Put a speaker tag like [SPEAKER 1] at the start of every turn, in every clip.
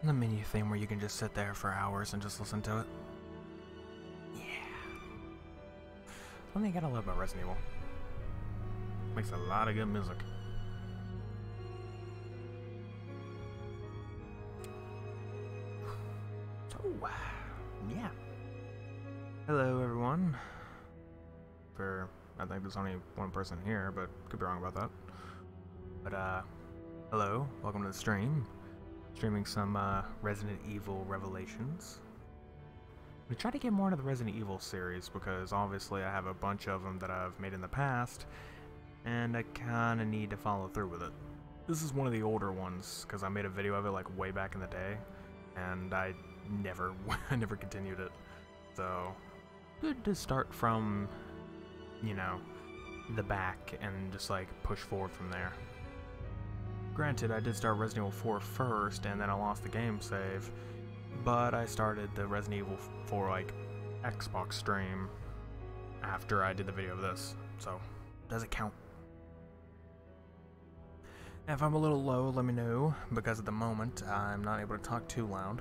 [SPEAKER 1] The menu thing where you can just sit there for hours and just listen to it. Yeah. One thing I gotta love about Resident Evil. Makes a lot of good music. So, yeah. Hello, everyone. I think there's only one person here, but could be wrong about that. But, hello. Welcome to the stream. Streaming some, Resident Evil Revelations. We try to get more into the Resident Evil series because obviously I have a bunch of them that I've made in the past, and I kinda need to follow through with it. This is one of the older ones because I made a video of it like way back in the day, and I never continued it. So, good to start from, you know, the back and just like push forward from there. Granted, I did start Resident Evil 4 first, and then I lost the game save, but I started the Resident Evil 4 like Xbox stream after I did the video of this, so does it count? If I'm a little low, let me know, because at the moment I'm not able to talk too loud.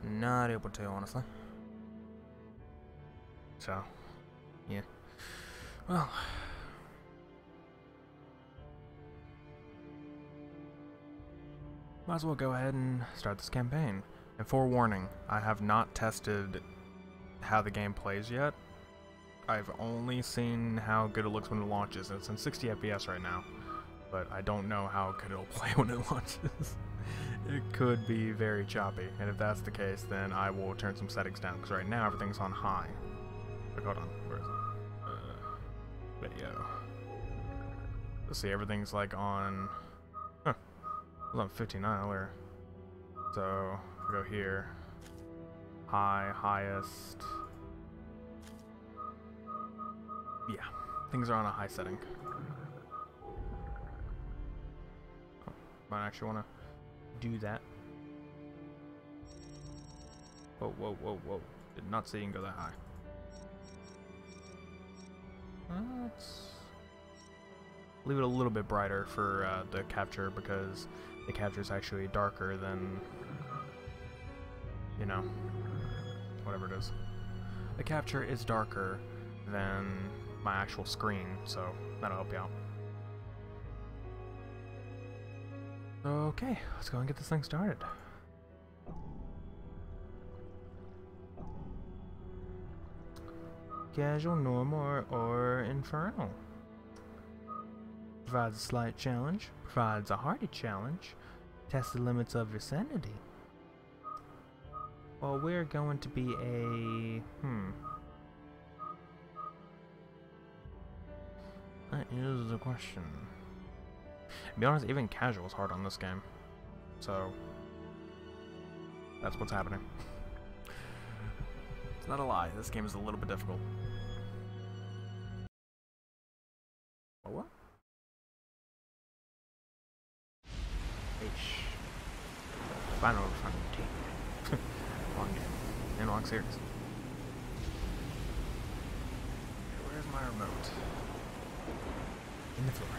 [SPEAKER 1] Not able to, honestly. So, yeah. Well, might as well go ahead and start this campaign. And forewarning, I have not tested how the game plays yet. I've only seen how good it looks when it launches. It's in 60 FPS right now, but I don't know how good it'll play when it launches. It could be very choppy, and if that's the case, then I will turn some settings down, because right now everything's on high. Like, hold on, where is it? Video. Let's see, everything's like on... Huh. It was on 59 earlier. So, if we go here, high, highest. Yeah, things are on a high setting. Oh, might actually want to do that. Whoa, whoa, whoa, whoa. Did not see you can go that high. Let's leave it a little bit brighter for the capture, because the capture is actually darker than, you know, whatever it is. The capture is darker than my actual screen, so that'll help you out. Okay, let's go and get this thing started. Casual, normal, or infernal. Provides a slight challenge, provides a hearty challenge, tests the limits of your sanity. Well, we're going to be a... That is the question. To be honest, even casual is hard on this game. So, that's what's happening. It's not a lie, this game is a little bit difficult. What? Final frontier. Long game. In long series. Where's my remote? In the floor.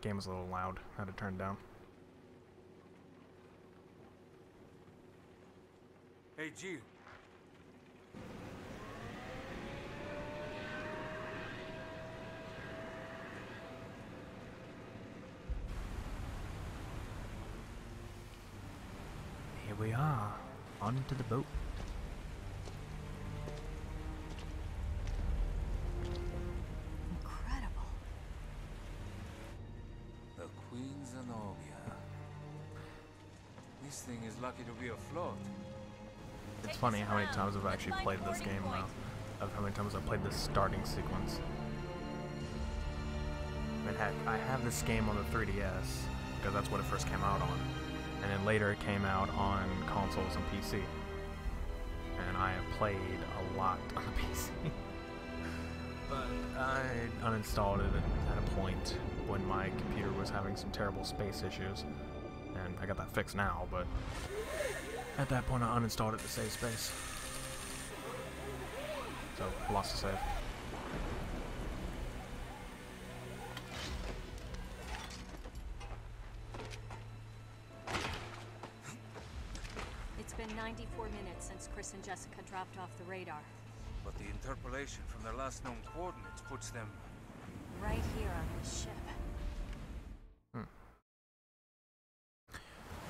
[SPEAKER 1] Game was a little loud. Had to turn it down.
[SPEAKER 2] Hey, Jill.
[SPEAKER 1] Here we are, onto the boat.
[SPEAKER 3] Incredible.
[SPEAKER 2] The Queen Zenobia. This thing is lucky to be afloat.
[SPEAKER 1] It's funny how many times I've actually played this game now. Of how many times I've played this starting sequence. I mean, heck, I have this game on the 3DS, because that's what it first came out on. And then later it came out on consoles and PC. And I have played a lot on the PC. But I uninstalled it at a point when my computer was having some terrible space issues. And I got that fixed now, but at that point I uninstalled it to save space. So, lost the save.
[SPEAKER 3] been 94 minutes since Chris and Jessica dropped off the radar.
[SPEAKER 2] But the interpolation from their last known coordinates puts them
[SPEAKER 3] Right here on this ship.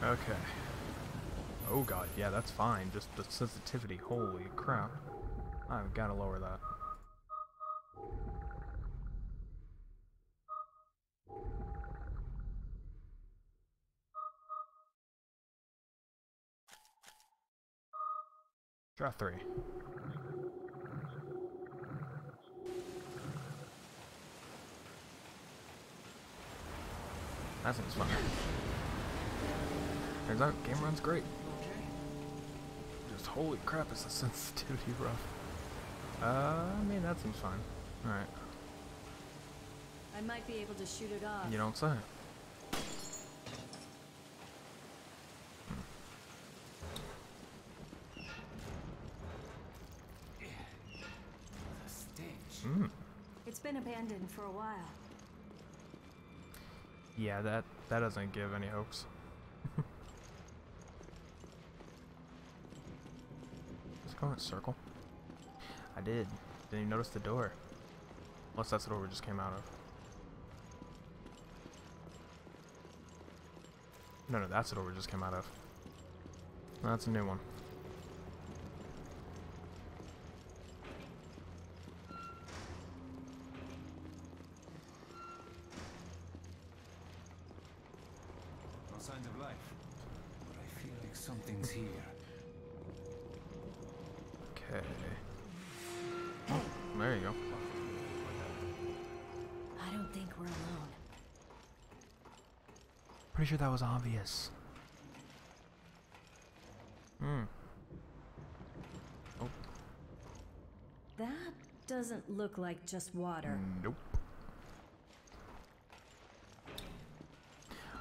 [SPEAKER 1] Okay. Oh god, yeah, that's fine. Just the sensitivity. Holy crap. I've got to lower that. Try 3. That seems fun. Turns out, game run's great. Just holy crap, is the sensitivity rough. I mean, that seems fine. Alright.
[SPEAKER 3] I might be able to shoot it off.
[SPEAKER 1] You don't say.
[SPEAKER 3] It's been abandoned for a while.
[SPEAKER 1] Yeah, that doesn't give any hopes. Just go in a circle. I did. Didn't even notice the door. Unless that's the door we just came out of. No, that's the door we just came out of. That's a new one.
[SPEAKER 2] no signs of life. But I feel like something's here.
[SPEAKER 1] Okay. Oh, there you go.
[SPEAKER 3] I don't think we're alone.
[SPEAKER 1] Pretty sure that was obvious. Oh.
[SPEAKER 3] That doesn't look like just water.
[SPEAKER 1] Nope.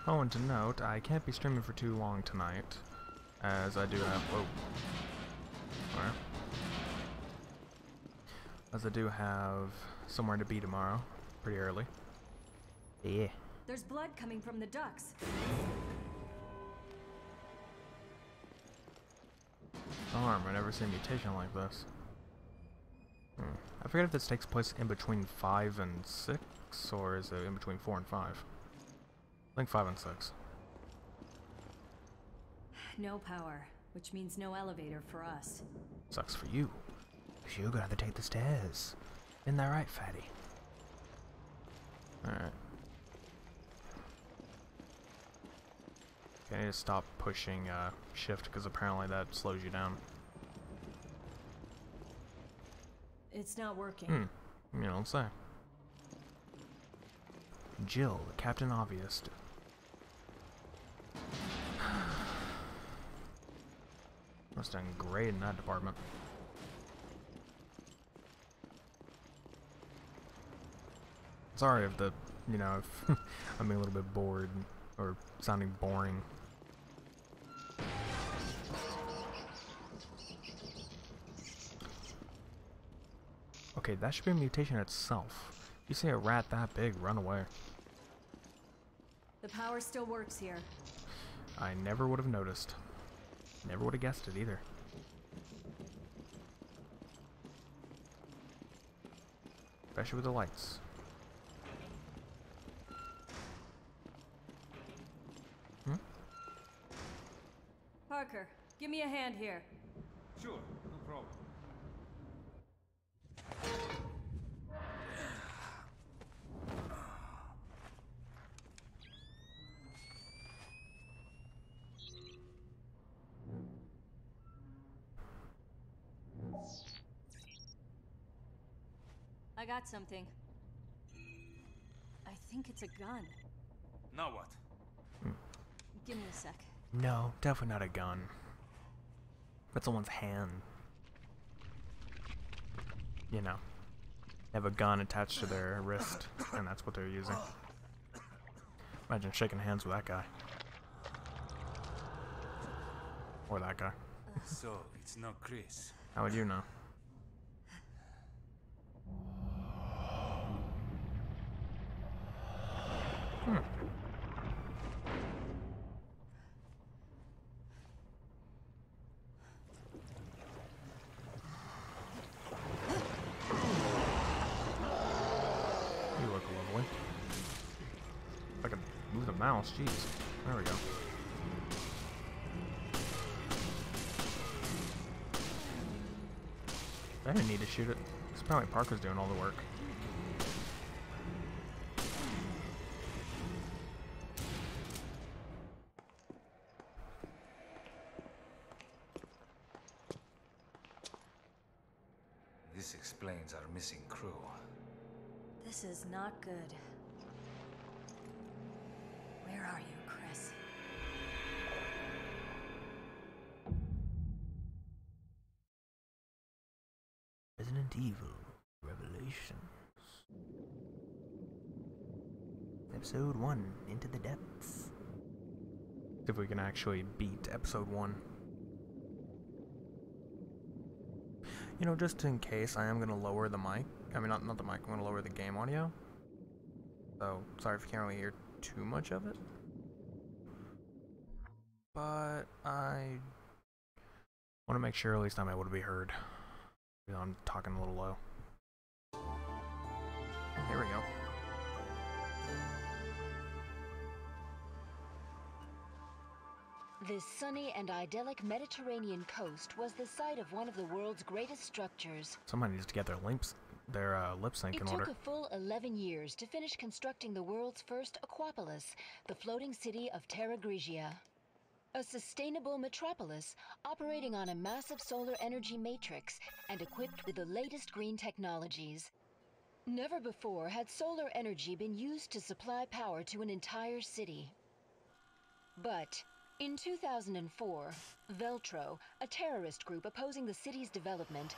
[SPEAKER 1] Oh, and to note, I can't be streaming for too long tonight, as I do have... Whoa. Alright. As I do have somewhere to be tomorrow, pretty early. Yeah.
[SPEAKER 3] There's blood coming from the ducts.
[SPEAKER 1] Darn, I never seen a mutation like this. I forget if this takes place in between 5 and 6, or is it in between 4 and 5? I think 5 and 6.
[SPEAKER 3] No power, which means no elevator for us.
[SPEAKER 1] Sucks for you. 'Cause you're gonna have to take the stairs. Isn't that right, fatty? Alright. Okay, I need to stop pushing shift, because apparently that slows you down.
[SPEAKER 3] It's not working.
[SPEAKER 1] You don't say. Jill, the Captain Obvious. Must have done great in that department. Sorry if the, you know, if I'm being a little bit bored or sounding boring. Okay, that should be a mutation itself. You see a rat that big, run away.
[SPEAKER 3] The power still works here.
[SPEAKER 1] I never would have noticed. Never would have guessed it either. Especially with the lights.
[SPEAKER 3] Parker, give me a hand here.
[SPEAKER 2] Sure, no problem.
[SPEAKER 3] I got something. I think it's a gun.
[SPEAKER 2] Now what?
[SPEAKER 3] Give me a sec.
[SPEAKER 1] No, definitely not a gun. That's someone's hand. You know. They have a gun attached to their wrist, and that's what they're using. Imagine shaking hands with that guy. Or that guy.
[SPEAKER 2] So, it's not Chris.
[SPEAKER 1] How would you know? Move the mouse, jeez. There we go. I didn't need to shoot it. It's probably Parker's doing all the work.
[SPEAKER 2] This explains our missing crew.
[SPEAKER 3] This is not good. Where are you, Chris?
[SPEAKER 1] Resident Evil Revelations. Episode 1, Into the Depths. See if we can actually beat Episode 1. You know, just in case, I am going to lower the mic. I mean, not the mic, I'm going to lower the game audio. So, sorry if you can't really hear too much of it. But I want to make sure at least I'm able to be heard. You know, I'm talking a little low. Here we go.
[SPEAKER 4] This sunny and idyllic Mediterranean coast was the site of one of the world's greatest structures.
[SPEAKER 1] Somebody needs to get their lip sync in order.
[SPEAKER 4] It took a full 11 years to finish constructing the world's first aquapolis, the floating city of Terra Grigia. A sustainable metropolis operating on a massive solar energy matrix and equipped with the latest green technologies. Never before had solar energy been used to supply power to an entire city. But in 2004, Veltro, a terrorist group opposing the city's development,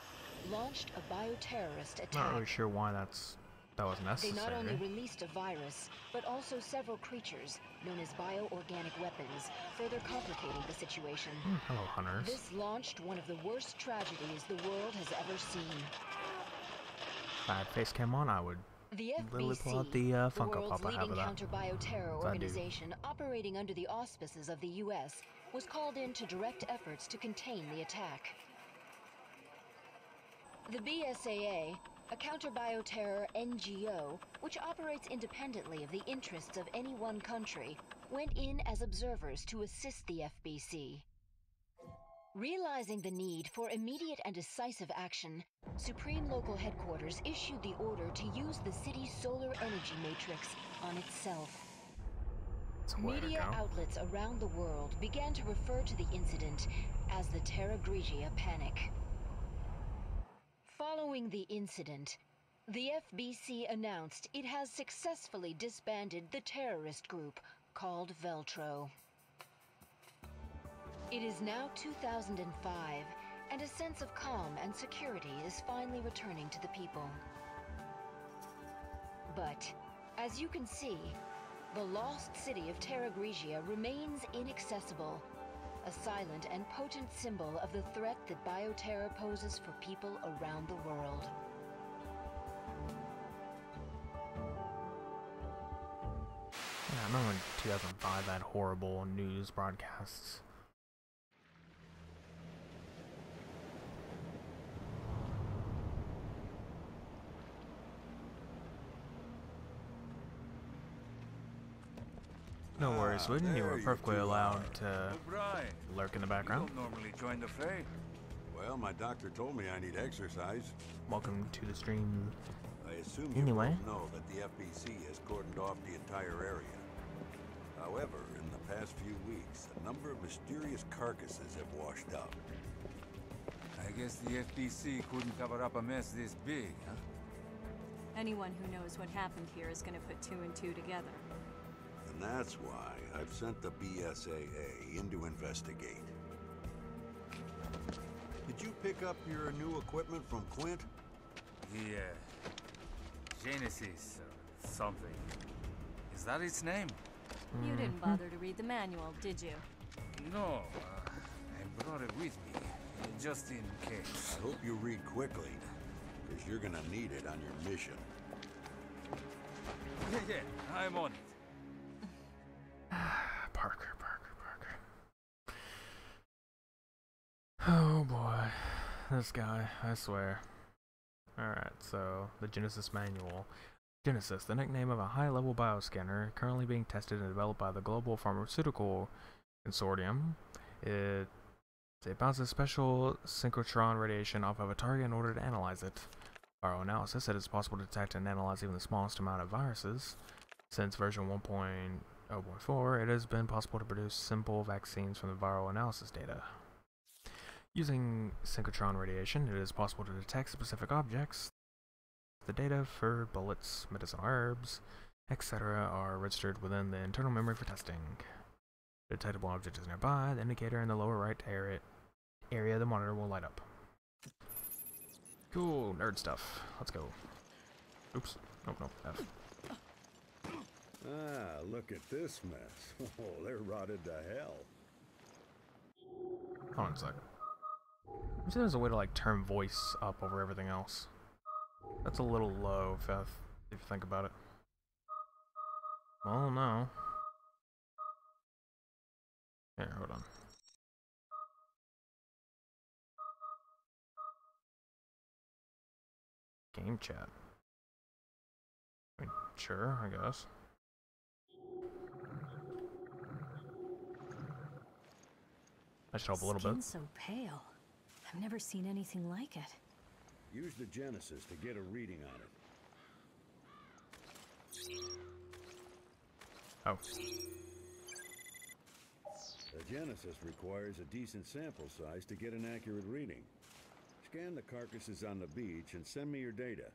[SPEAKER 4] launched a bioterrorist attack.
[SPEAKER 1] Not really sure why that was necessary.
[SPEAKER 4] They not only released a virus, but also several creatures, known as bioorganic weapons, further complicating the situation.
[SPEAKER 1] Hello, hunters.
[SPEAKER 4] This launched one of the worst tragedies the world has ever seen.
[SPEAKER 1] If I had face cam on, I would
[SPEAKER 4] The
[SPEAKER 1] literally pull out
[SPEAKER 4] FBC,
[SPEAKER 1] the
[SPEAKER 4] the
[SPEAKER 1] Funko
[SPEAKER 4] world's
[SPEAKER 1] Pop I have
[SPEAKER 4] leading
[SPEAKER 1] of that.
[SPEAKER 4] counter-bioterror
[SPEAKER 1] I do.
[SPEAKER 4] organization operating under the auspices of the U.S., was called in to direct efforts to contain the attack. The BSAA, a counter-bioterror NGO, which operates independently of the interests of any one country, went in as observers to assist the FBC. Realizing the need for immediate and decisive action, Supreme Local Headquarters issued the order to use the city's solar energy matrix on itself. Media outlets around the world began to refer to the incident as the Terra Grigia Panic. Following the incident, the FBC announced it has successfully disbanded the terrorist group called Veltro. It is now 2005, and a sense of calm and security is finally returning to the people. But, as you can see, the lost city of Terra Grigia remains inaccessible, a silent and potent symbol of the threat that bioterror poses for people around the world.
[SPEAKER 1] Yeah, I remember in 2005 that horrible news broadcasts. No worries, Wooden. You were perfectly allowed to lurk in the background.
[SPEAKER 2] You don't normally join the fray.
[SPEAKER 5] Well, my doctor told me I need exercise.
[SPEAKER 1] Welcome to the stream.
[SPEAKER 5] I assume you
[SPEAKER 1] Anyway.
[SPEAKER 5] both know that the FBC has cordoned off the entire area. However, in the past few weeks, a number of mysterious carcasses have washed up.
[SPEAKER 2] I guess the FBC couldn't cover up a mess this big, huh?
[SPEAKER 3] Anyone who knows what happened here is going to put two and two together.
[SPEAKER 5] And that's why I've sent the BSAA in to investigate. Did you pick up your new equipment from Quint?
[SPEAKER 2] The, Genesis, or something. Is that its name?
[SPEAKER 3] You didn't bother to read the manual, did you?
[SPEAKER 2] No, I brought it with me, just in case.
[SPEAKER 5] I hope you read quickly, because you're gonna need it on your mission.
[SPEAKER 2] Yeah, I'm on it.
[SPEAKER 1] Parker. Oh boy, this guy, I swear. Alright, so the Genesis manual. Genesis, the nickname of a high-level bioscanner currently being tested and developed by the Global Pharmaceutical Consortium. It bounces special synchrotron radiation off of a target in order to analyze it. Viral analysis, it is possible to detect and analyze even the smallest amount of viruses. Since version 1.0.4, it has been possible to produce simple vaccines from the viral analysis data. Using synchrotron radiation, it is possible to detect specific objects. The data for bullets, medicinal herbs, etc. are registered within the internal memory for testing. The detectable object is nearby. The indicator in the lower right area of the monitor will light up. Cool, nerd stuff. Let's go. Oops. Nope, nope. F.
[SPEAKER 5] Ah, look at this mess. Oh, they're rotted to hell.
[SPEAKER 1] Hold on a second. I'm sure there's a way to like turn voice up over everything else. That's a little low if you think about it. Well, no. Here, hold on. Game chat. I mean, sure, I guess. I should help a little bit.
[SPEAKER 3] Skin's so pale. I've never seen anything like it.
[SPEAKER 5] Use the Genesis to get a reading on it.
[SPEAKER 1] Oh.
[SPEAKER 5] The Genesis requires a decent sample size to get an accurate reading. Scan the carcasses on the beach and send me your data.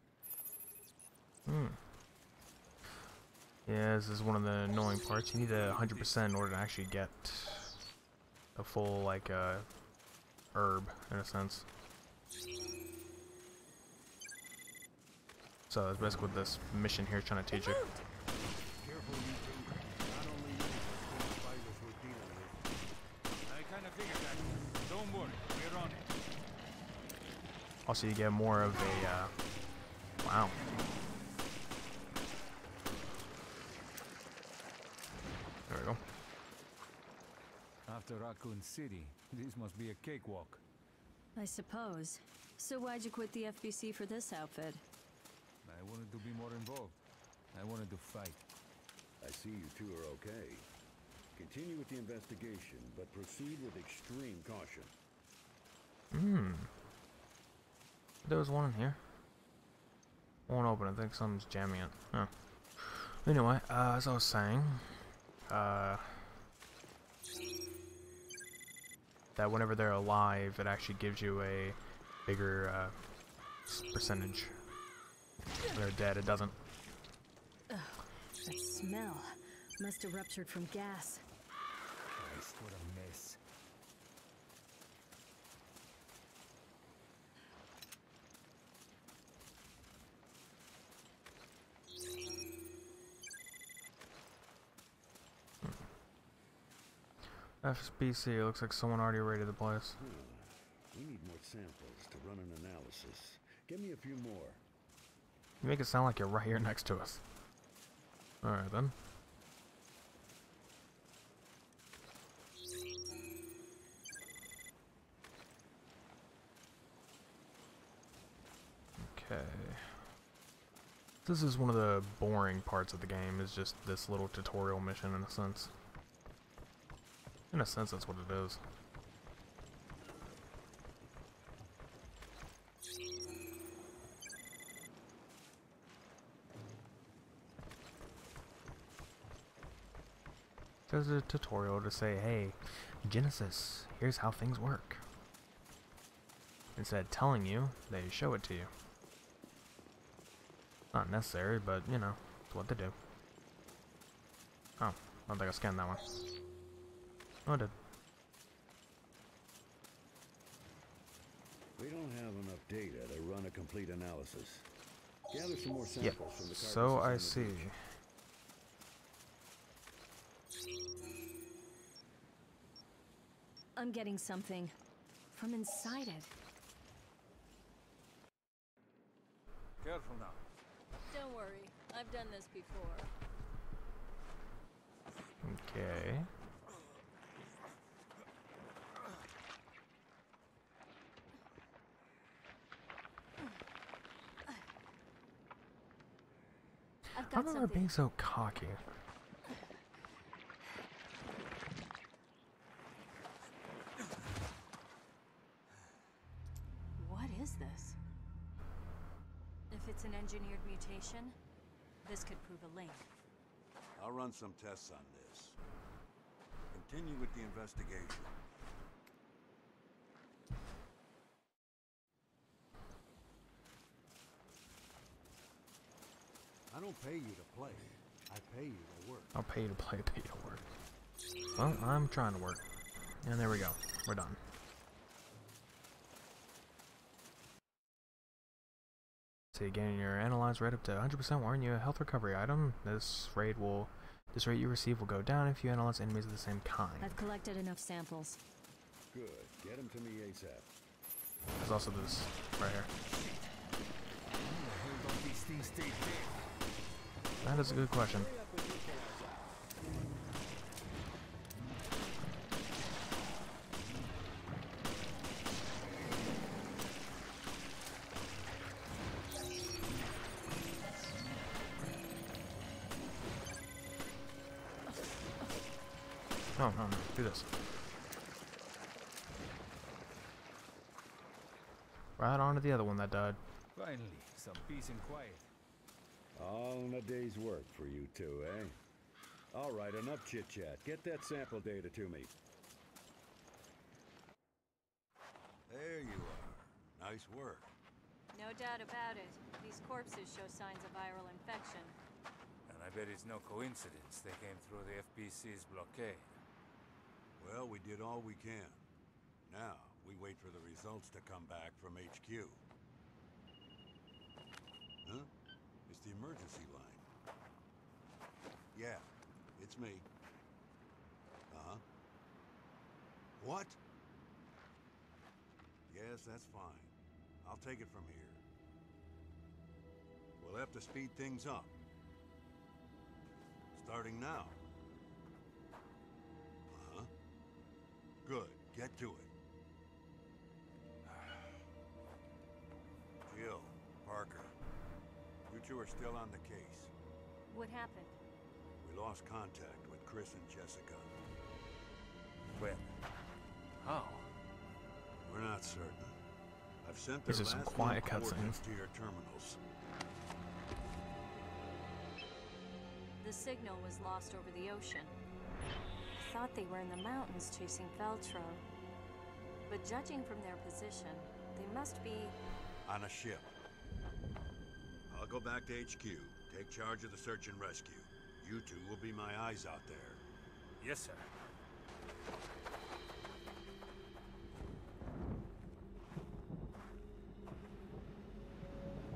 [SPEAKER 1] Yeah, this is one of the annoying parts. You need 100% in order to actually get a full, like, herb, in a sense. So that's basically what this mission here is trying to teach you.
[SPEAKER 5] Careful, you two. Not only you, but the virus we're dealing with.
[SPEAKER 2] I kind of figured that. Don't worry, we're on it.
[SPEAKER 1] Also, you get more of a, wow. There we go.
[SPEAKER 2] After Raccoon City, this must be a cakewalk.
[SPEAKER 3] I suppose. So why'd you quit the FBC for this outfit?
[SPEAKER 2] I wanted to be more involved. I wanted to fight.
[SPEAKER 5] I see you two are okay. Continue with the investigation, but proceed with extreme caution.
[SPEAKER 1] There was one in here. Won't open. I think something's jamming it. Oh. Anyway, as I was saying, that whenever they're alive, it actually gives you a bigger percentage. When they're dead, it doesn't.
[SPEAKER 3] Ugh, that smell. Must have ruptured from gas.
[SPEAKER 2] Christ, what a mess.
[SPEAKER 1] FBC, looks like someone already raided the place.
[SPEAKER 5] We need more samples to run an analysis. Give me a few more.
[SPEAKER 1] You make it sound like you're right here next to us. Alright then. Okay. This is one of the boring parts of the game, is just this little tutorial mission in a sense. In a sense, that's what it is. There's a tutorial to say, hey, Genesis, here's how things work. Instead of telling you, they show it to you. Not necessary, but, you know, it's what they do. Oh, I don't think I scanned that one. Oh, I did.
[SPEAKER 5] We don't have enough data to run a complete analysis. Gather some more samples
[SPEAKER 1] Yep,
[SPEAKER 5] from the carcasses
[SPEAKER 1] so
[SPEAKER 5] on
[SPEAKER 1] I
[SPEAKER 5] the
[SPEAKER 1] see.
[SPEAKER 5] beach.
[SPEAKER 3] I'm getting something from inside it.
[SPEAKER 2] Careful now.
[SPEAKER 3] Don't worry, I've done this before.
[SPEAKER 1] Okay.
[SPEAKER 3] I've
[SPEAKER 1] I
[SPEAKER 3] got
[SPEAKER 1] remember
[SPEAKER 3] something.
[SPEAKER 1] being so cocky.
[SPEAKER 3] What is this? If it's an engineered mutation, this could prove a link.
[SPEAKER 5] I'll run some tests on this. Continue with the investigation. I don't pay you to play. I pay you to work.
[SPEAKER 1] I'll pay you to play, pay you to work. Well, I'm trying to work. And there we go. We're done. So you gain your analyze rate up to 100% warn you a health recovery item. This rate you receive will go down if you analyze enemies of the same kind.
[SPEAKER 3] I've collected enough samples.
[SPEAKER 5] Good. Get him to me ASAP.
[SPEAKER 1] There's also this right here. That is a good question. No, no, no. Do this. Right on to the other one that died.
[SPEAKER 2] Finally, some peace and quiet.
[SPEAKER 5] All in a day's work for you two, eh? All right, enough chit-chat. Get that sample data to me. There you are. Nice work.
[SPEAKER 3] No doubt about it. These corpses show signs of viral infection.
[SPEAKER 2] And I bet it's no coincidence they came through the FBC's blockade.
[SPEAKER 5] Well, we did all we can. Now, we wait for the results to come back from HQ. Huh? It's the emergency line. Yeah, it's me. Uh-huh. What? Yes, that's fine. I'll take it from here. We'll have to speed things up. Starting now. Uh-huh. Good. Get to it. Jill, Parker. You two are still on the case.
[SPEAKER 3] What happened?
[SPEAKER 5] We lost contact with Chris and Jessica.
[SPEAKER 2] When? How?
[SPEAKER 5] We're not certain. I've sent their
[SPEAKER 1] This is some
[SPEAKER 5] last
[SPEAKER 1] quiet
[SPEAKER 5] known coordinates
[SPEAKER 1] cutscenes.
[SPEAKER 5] to your terminals.
[SPEAKER 3] The signal was lost over the ocean. I thought they were in the mountains chasing Veltro. But judging from their position, they must be...
[SPEAKER 5] On a ship. I'll go back to HQ, take charge of the search and rescue. You two will be my eyes out there.
[SPEAKER 2] Yes, sir.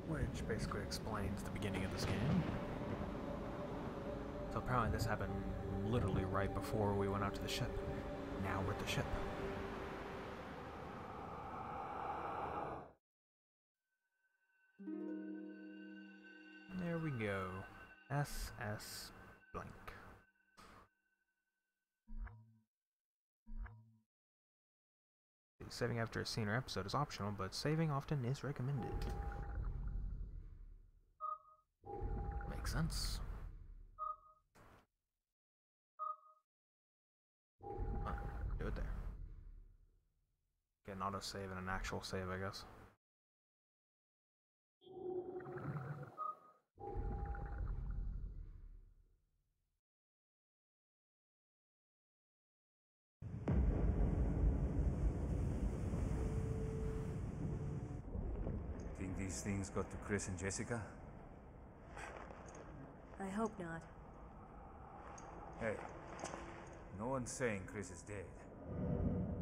[SPEAKER 1] Which basically explains the beginning of this game. So apparently this happened literally right before we went out to the ship. Now we're at the ship. There we go. SS blank. Saving after a scene or episode is optional, but saving often is recommended. Makes sense. Do it there. Get an autosave and an actual save, I guess.
[SPEAKER 2] Think these things got to Chris and Jessica?
[SPEAKER 3] I hope not.
[SPEAKER 2] Hey, no one's saying Chris is dead.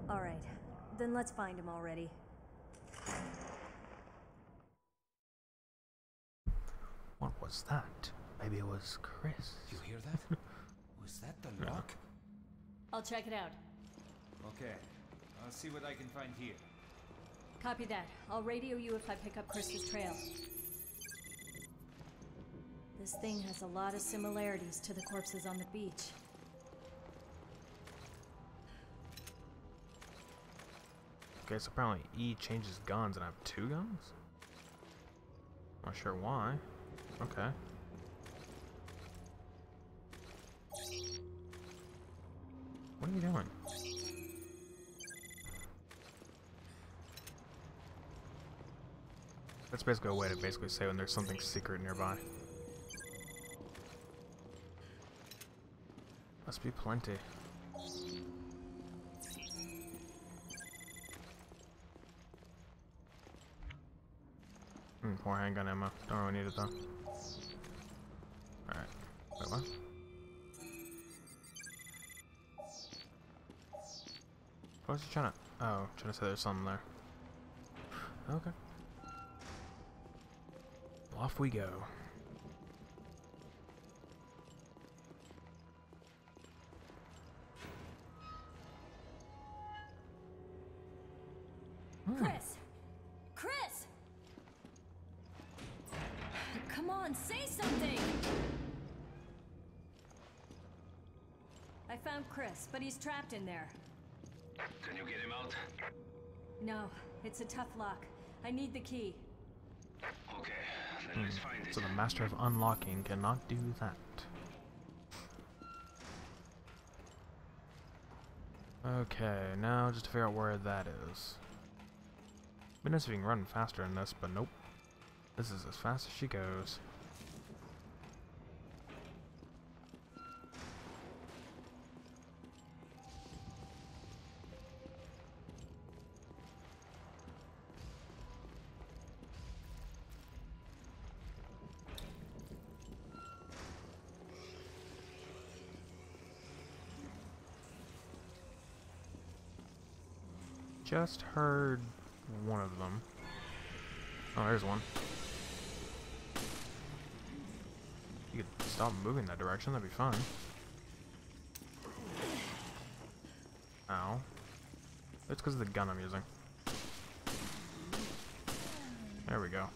[SPEAKER 3] Alright, then let's find him already.
[SPEAKER 1] What was that? Maybe it was Chris.
[SPEAKER 6] You hear that? Was that the lock?
[SPEAKER 3] I'll check it out.
[SPEAKER 6] Okay, I'll see what I can find here.
[SPEAKER 3] Copy that. I'll radio you if I pick up Chris's trail. This thing has a lot of similarities to the corpses on the beach.
[SPEAKER 1] Okay, so apparently E changes guns and I have 2 guns? Not sure why. Okay. are you doing? That's basically a way to basically say when there's something secret nearby. Must be plenty. More handgun ammo. Don't really need it though. Alright. Wait, what? What was he trying to... Oh, trying to say there's something there. Okay. Well, off we go.
[SPEAKER 3] Chris! Chris! Come on, say something! I found Chris, but he's trapped in there.
[SPEAKER 7] Can you get him out?
[SPEAKER 3] No, it's a tough lock. I need the key.
[SPEAKER 7] Okay, then let's find it.
[SPEAKER 1] So the master of unlocking cannot do that. Okay, now just to figure out where that is. Been nice if you can run faster in this, but nope. This is as fast as she goes. Just heard one of them. Oh, there's one. You could stop moving that direction, that'd be fun. Ow. It's because of the gun I'm using. There we go.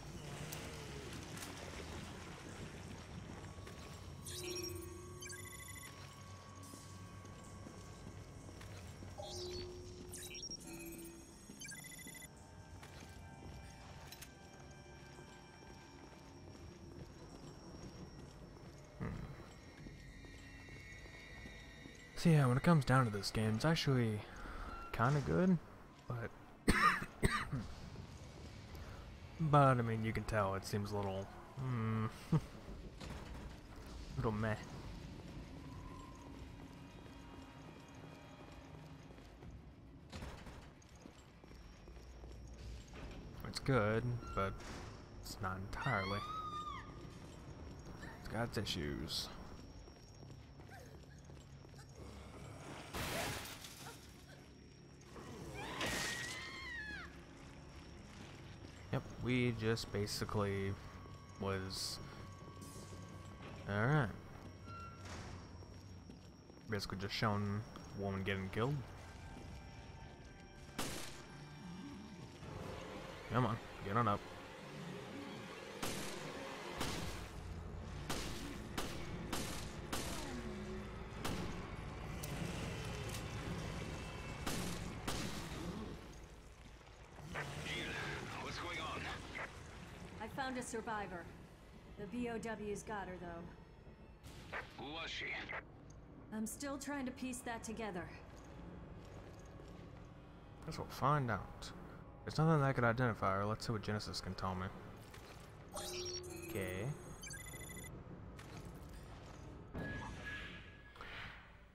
[SPEAKER 1] So yeah, when it comes down to this game, it's actually kind of good, but but I mean, you can tell it seems a little little meh. It's good, but it's not entirely. It's got its issues. Yep, we just basically was... Alright. Basically just showing a woman getting killed. Come on, get on up.
[SPEAKER 3] I found a survivor. The VOW's got her, though.
[SPEAKER 7] Who was she?
[SPEAKER 3] I'm still trying to piece that together.
[SPEAKER 1] Guess we'll find out. There's nothing that I could identify her. Let's see what Genesis can tell me. Okay.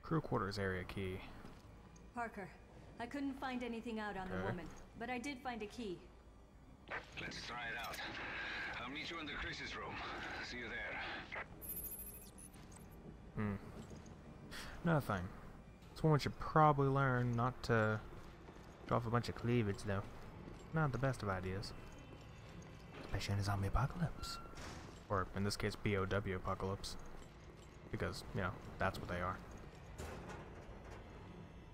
[SPEAKER 1] Crew quarters area key.
[SPEAKER 3] Parker, I couldn't find anything out on the woman, but I did find a key.
[SPEAKER 7] Let's try it out. I'll meet you in the crisis room. See you there.
[SPEAKER 1] Another thing. This woman should probably learn not to drop a bunch of cleavage, though. Not the best of ideas. Especially in a zombie apocalypse. Or, in this case, BOW apocalypse. Because, you know, that's what they are.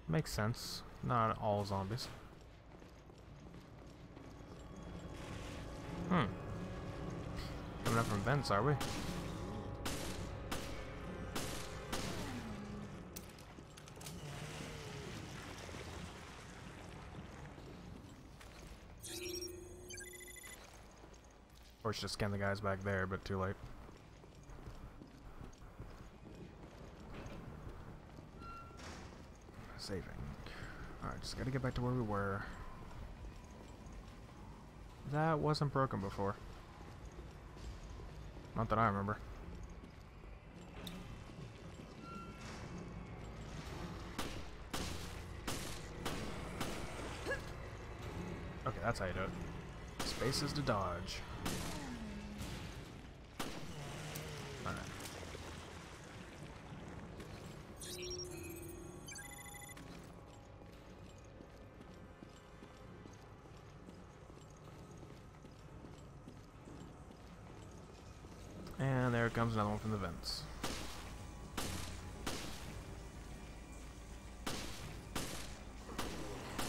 [SPEAKER 1] Makes sense. Not all zombies. Coming up from vents, are we? Or should just scan the guys back there, but too late. saving. Alright, just gotta get back to where we were. That wasn't broken before. Not that I remember. Okay, that's how you do it. Space is to dodge. Alright. And there comes another one from the vents.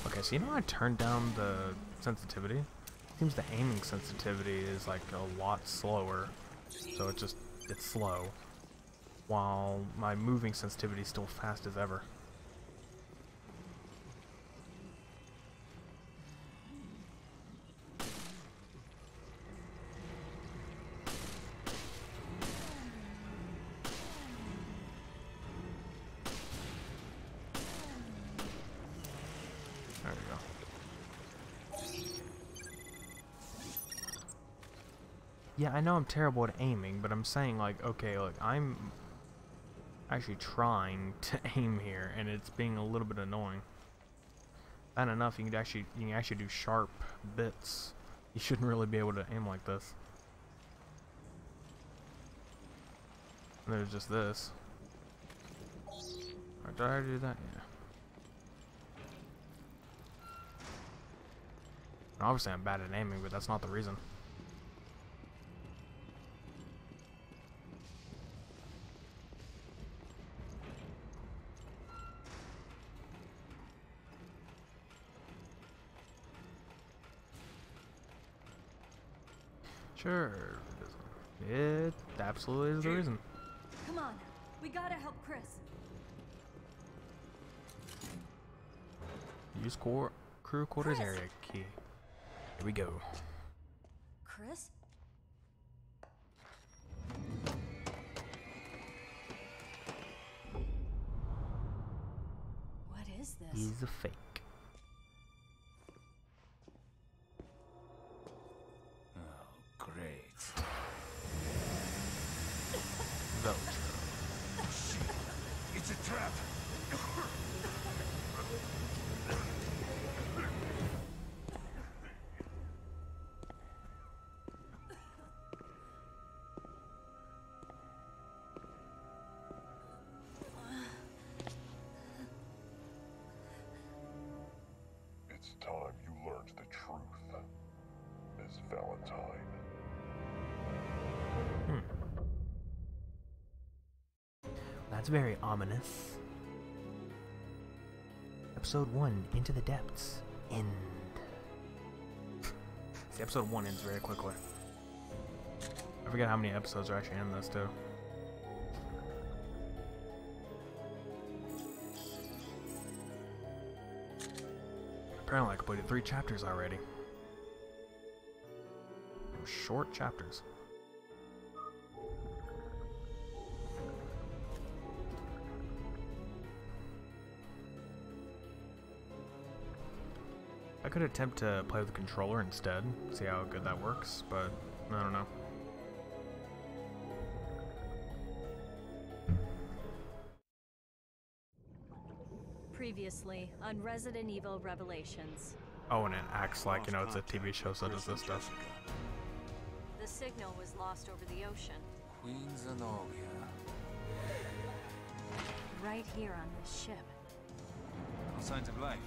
[SPEAKER 1] Okay, so you know I turned down the sensitivity? Seems the aiming sensitivity is like a lot slower. So it's slow. While my moving sensitivity is still fast as ever. There we go. Yeah, I know I'm terrible at aiming, but I'm saying like, okay, look, I'm actually trying to aim here, and it's being a little bit annoying. Not enough, you can actually do sharp bits. You shouldn't really be able to aim like this. And there's just this. Or did I already do that? Yeah. And obviously I'm bad at aiming, but that's not the reason. Sure. It absolutely is the reason.
[SPEAKER 3] Come on, we gotta help Chris.
[SPEAKER 1] Use crew quarters
[SPEAKER 3] Chris!
[SPEAKER 1] area key. Here we go.
[SPEAKER 3] Chris? What is this?
[SPEAKER 1] He's a fake.
[SPEAKER 2] Oh, great.
[SPEAKER 1] Veltro.
[SPEAKER 5] It's a trap!
[SPEAKER 8] It's time you learned the truth, Miss Valentine.
[SPEAKER 1] That's very ominous. Episode 1, Into the Depths. End. See, episode 1 ends very quickly. I forget how many episodes are actually in this, too. Apparently I completed 3 chapters already. Short chapters. I could attempt to play with the controller instead, see how good that works, but I don't know.
[SPEAKER 3] Previously on Resident Evil Revelations.
[SPEAKER 1] Oh, and it acts like, you know, it's a TV show, so does this stuff.
[SPEAKER 3] The signal was lost over the ocean.
[SPEAKER 2] Queen Zenobia.
[SPEAKER 3] Right here on this ship.
[SPEAKER 2] No signs of life.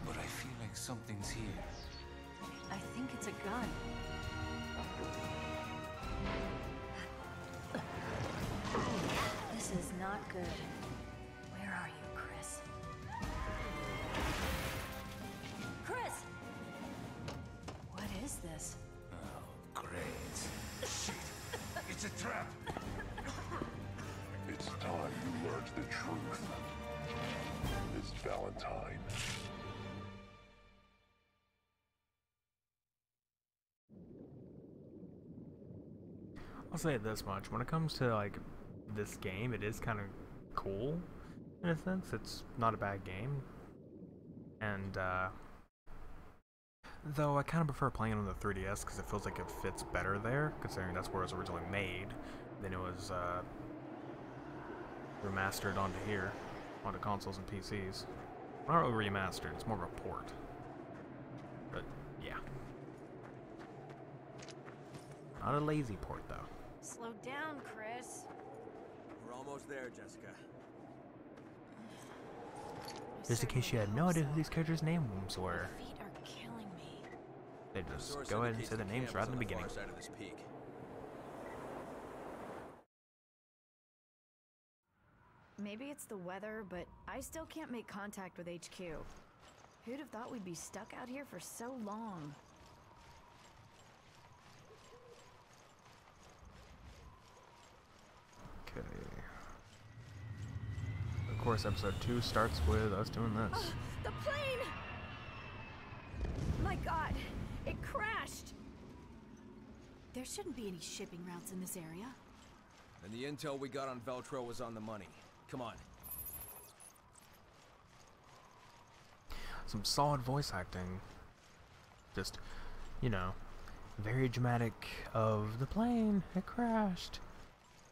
[SPEAKER 2] But I feel like something's here.
[SPEAKER 3] I think it's a gun. This is not good. Where are you, Chris? Chris! What is this?
[SPEAKER 2] Oh, great.
[SPEAKER 5] Shit! It's a trap!
[SPEAKER 8] It's time you learned the truth, Miss Valentine.
[SPEAKER 1] I'll say this much, when it comes to like this game, it is kind of cool In a sense, it's not a bad game. And, though I kind of prefer playing it on the 3DS because it feels like it fits better there, considering that's where it was originally made. Then it was, remastered onto here, onto consoles and PCs. Not really remastered, it's more of a port. But, yeah. Not a lazy port, though.
[SPEAKER 3] Slow down, Chris.
[SPEAKER 9] We're almost there, Jessica.
[SPEAKER 1] Just in case you had no idea who these characters' names were.
[SPEAKER 3] My feet are killing me.
[SPEAKER 1] They just go ahead and say the names right in the beginning.
[SPEAKER 9] Side of this peak.
[SPEAKER 10] Maybe it's the weather, but I still can't make contact with HQ. Who'd have thought we'd be stuck out here for so long?
[SPEAKER 1] Okay. Of course, episode 2 starts with us doing this.
[SPEAKER 10] The plane! My God, it crashed!
[SPEAKER 11] There shouldn't be any shipping routes in this area.
[SPEAKER 9] And the intel we got on Veltro was on the money. Come on.
[SPEAKER 1] Some solid voice acting. Just, you know, very dramatic of the plane. It crashed.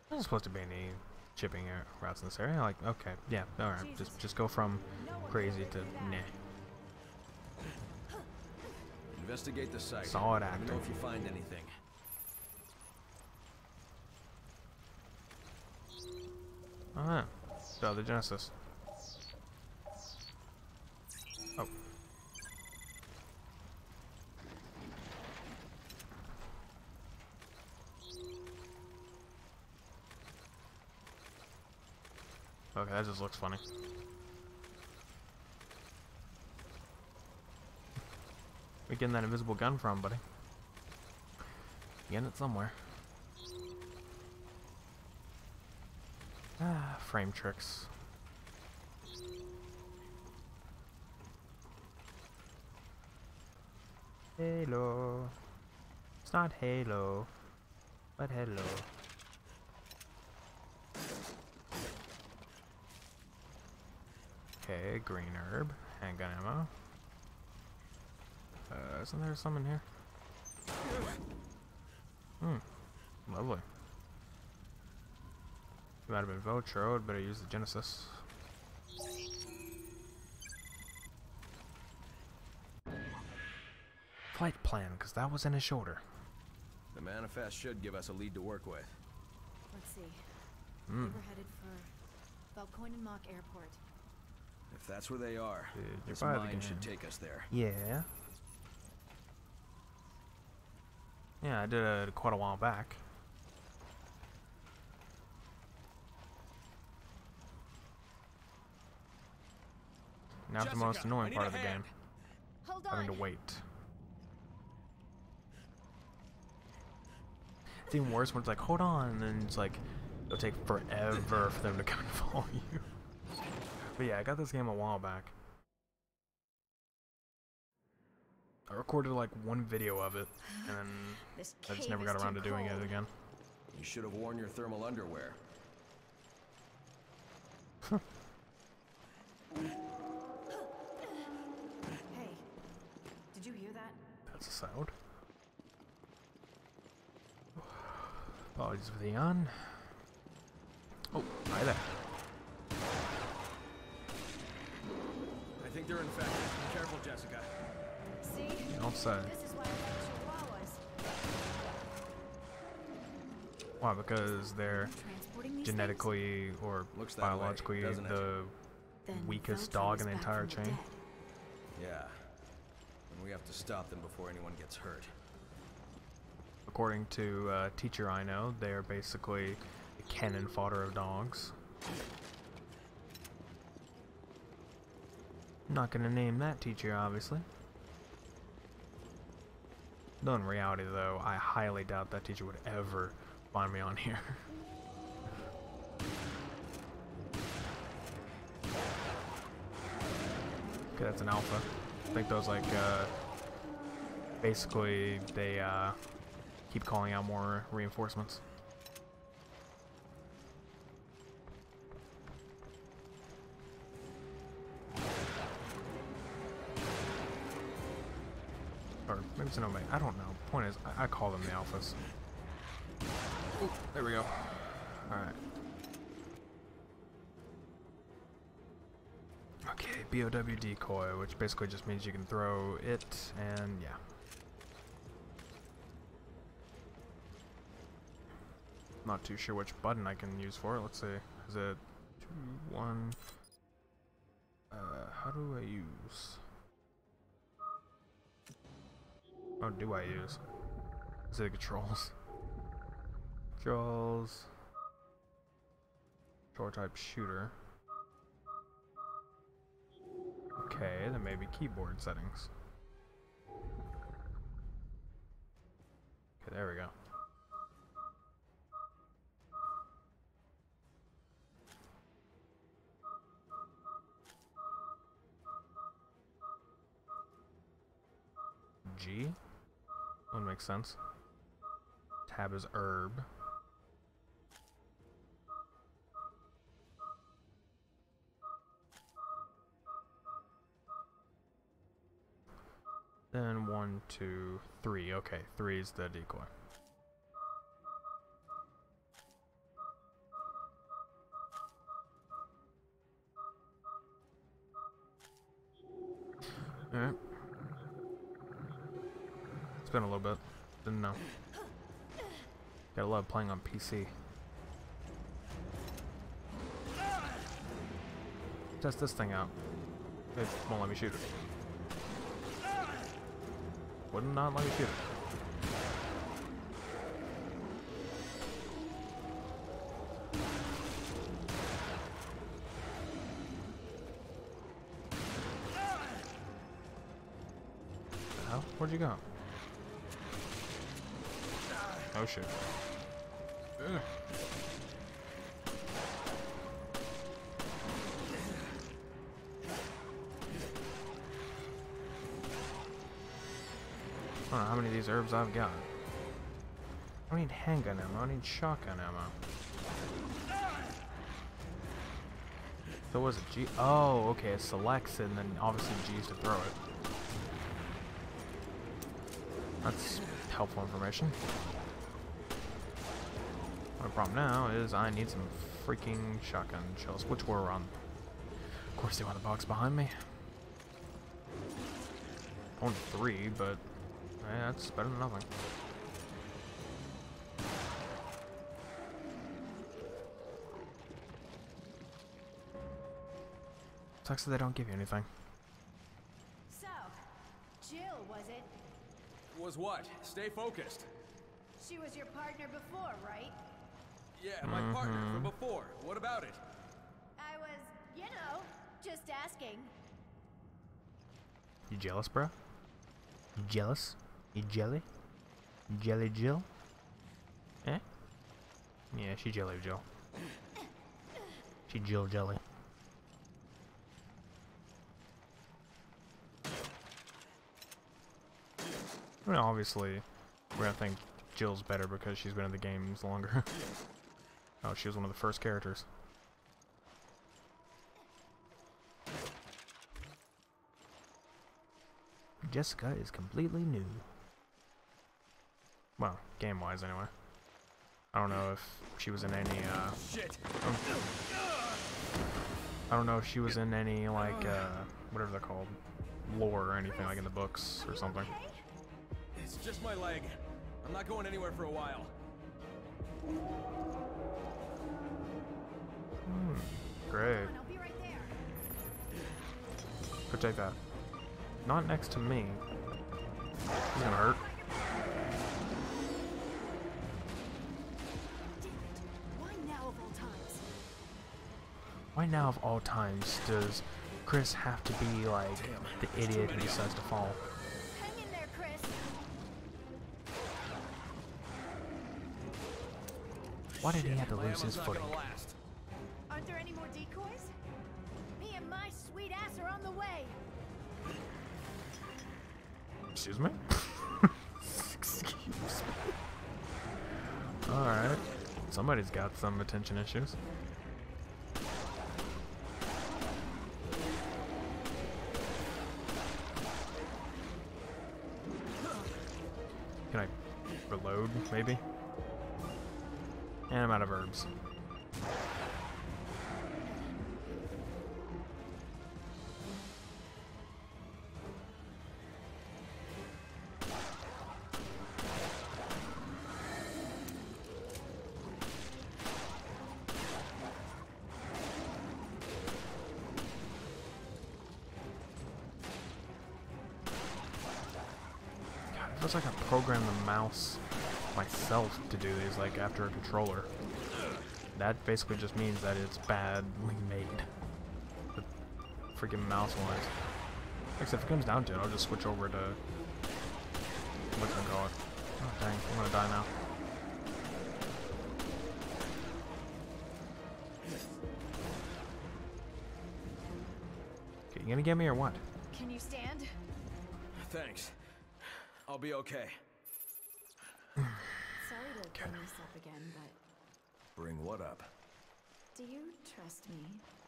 [SPEAKER 1] There's supposed to be any shipping routes in this area. Like, okay, yeah, alright. Just go from crazy to nah.
[SPEAKER 9] Investigate the site.
[SPEAKER 1] Solid
[SPEAKER 9] Let me know
[SPEAKER 1] acting.
[SPEAKER 9] if you find anything.
[SPEAKER 1] Oh yeah. So the Genesis. Oh. Okay, that just looks funny. Where you getting that invisible gun from, buddy? Getting it somewhere. Ah, frame tricks. Halo. It's not Halo, but hello. Okay, green herb, handgun ammo. Isn't there some in here? Lovely. Might have been Veltro, I'd better use the Genesis. Flight plan, because that was in his shoulder.
[SPEAKER 9] The manifest should give us a lead to work with.
[SPEAKER 11] Let's see. We're headed for Valkoinen Airport.
[SPEAKER 9] If that's where they are,
[SPEAKER 1] You're
[SPEAKER 9] this
[SPEAKER 1] by the
[SPEAKER 9] mine
[SPEAKER 1] game.
[SPEAKER 9] should take us there.
[SPEAKER 1] Yeah. Yeah, I did it quite a while back. Now the most annoying part of the game.
[SPEAKER 10] Hold
[SPEAKER 1] Having to
[SPEAKER 10] on.
[SPEAKER 1] wait. It's even worse when it's like, hold on, and then it's like, it'll take forever for them to come and follow you. But yeah, I got this game a while back. I recorded like one video of it, and then
[SPEAKER 10] This
[SPEAKER 1] I just
[SPEAKER 10] cave
[SPEAKER 1] never got
[SPEAKER 10] is
[SPEAKER 1] around
[SPEAKER 10] too
[SPEAKER 1] to doing it
[SPEAKER 10] cold.
[SPEAKER 1] again.
[SPEAKER 9] You should have worn your thermal underwear.
[SPEAKER 10] Hey, did you hear that?
[SPEAKER 1] That's a sound. Apologies for the yawn. Oh, hi there.
[SPEAKER 9] I think they're infected. Be careful, Jessica.
[SPEAKER 10] See?
[SPEAKER 1] All set.
[SPEAKER 10] This is why I got chihuahuas.
[SPEAKER 1] Why? Because they're
[SPEAKER 11] Transporting these things?
[SPEAKER 1] genetically or
[SPEAKER 9] Looks that way,
[SPEAKER 1] biologically
[SPEAKER 9] doesn't it?
[SPEAKER 1] the
[SPEAKER 11] Then
[SPEAKER 1] weakest
[SPEAKER 11] Veltro
[SPEAKER 1] dog
[SPEAKER 11] is
[SPEAKER 1] in the
[SPEAKER 11] back
[SPEAKER 1] entire
[SPEAKER 11] from the
[SPEAKER 1] chain.
[SPEAKER 11] dead.
[SPEAKER 9] Yeah. And we have to stop them before anyone gets hurt.
[SPEAKER 1] According to a teacher I know, they are basically the cannon fodder of dogs. Not gonna name that teacher, obviously. Though in reality, though, I highly doubt that teacher would ever find me on here. Okay, that's an alpha. I think those, like, basically, they, keep calling out more reinforcements. Or maybe it's an Omega. I don't know. Point is, I call them the Alphas. Ooh, there we go. Alright. Okay, BOW decoy, which basically just means you can throw it, and yeah. Not too sure which button I can use for it. Let's see. Is it 2, 1? How do I use? Oh, do I use? Is it controls? Controls. Controller type shooter. Okay, then maybe keyboard settings. Okay, there we go. G? That makes sense. Tab is herb. Then 1, 2, 3. Okay, 3 is the decoy. Alright. It's been a little bit. Didn't know. Gotta love playing on PC. Test this thing out. It won't let me shoot it. Would not let me shoot it. The hell? Where'd you go? Oh shit. Ugh. I don't know how many of these herbs I've got. I don't need handgun ammo, I need shotgun ammo. So was it G? Oh, okay, it selects it and then obviously G's to throw it. That's helpful information. My problem now is I need some freaking shotgun shells, which were on. Of course they want the box behind me. Only 3, but yeah, that's better than nothing. Sucks that they don't give you anything.
[SPEAKER 11] So, Jill, was it?
[SPEAKER 9] Was what? Stay focused.
[SPEAKER 11] She was your partner before, right?
[SPEAKER 9] Yeah, my partner from before. What about it?
[SPEAKER 11] I was, you know, just asking.
[SPEAKER 1] You jealous, bro? You jealous? You jelly? Jelly Jill? Eh? Yeah, she jelly Jill. She Jill jelly. I mean, obviously, we're gonna think Jill's better because she's been in the games longer. Oh, she was one of the first characters. Jessica is completely new. Well, game-wise, anyway. I don't know if she was in any,
[SPEAKER 9] Shit.
[SPEAKER 1] I don't know if she was in any, like, whatever they're called, lore or anything, like in the books or something.
[SPEAKER 9] It's just my leg. I'm not going anywhere for a while.
[SPEAKER 1] Great.
[SPEAKER 11] I'll be right there.
[SPEAKER 1] Go take that. Not next to me. He's gonna hurt.
[SPEAKER 11] Why now of all times?
[SPEAKER 1] Why now of all times does Chris have to be like the idiot who decides to fall?
[SPEAKER 11] Hang in there, Chris.
[SPEAKER 1] Why did he have to lose his footing?
[SPEAKER 11] Aren't there any more decoys? Me and my sweet ass are on the way.
[SPEAKER 1] Excuse me? Excuse me. Alright. Somebody's got some attention issues. reload, maybe. And I'm out of herbs. It feels like I programmed the mouse myself to do these, like after a controller. That basically just means that it's badly made. The freaking mouse wise. Except if it comes down to it, I'll just switch over to what's it called? Oh dang, I'm gonna die now. Okay, you gonna get me or what?
[SPEAKER 10] Can you stand?
[SPEAKER 9] Thanks. I'll be okay.
[SPEAKER 10] Sorry to bring this up again, but
[SPEAKER 9] Bring what up?
[SPEAKER 10] do you trust me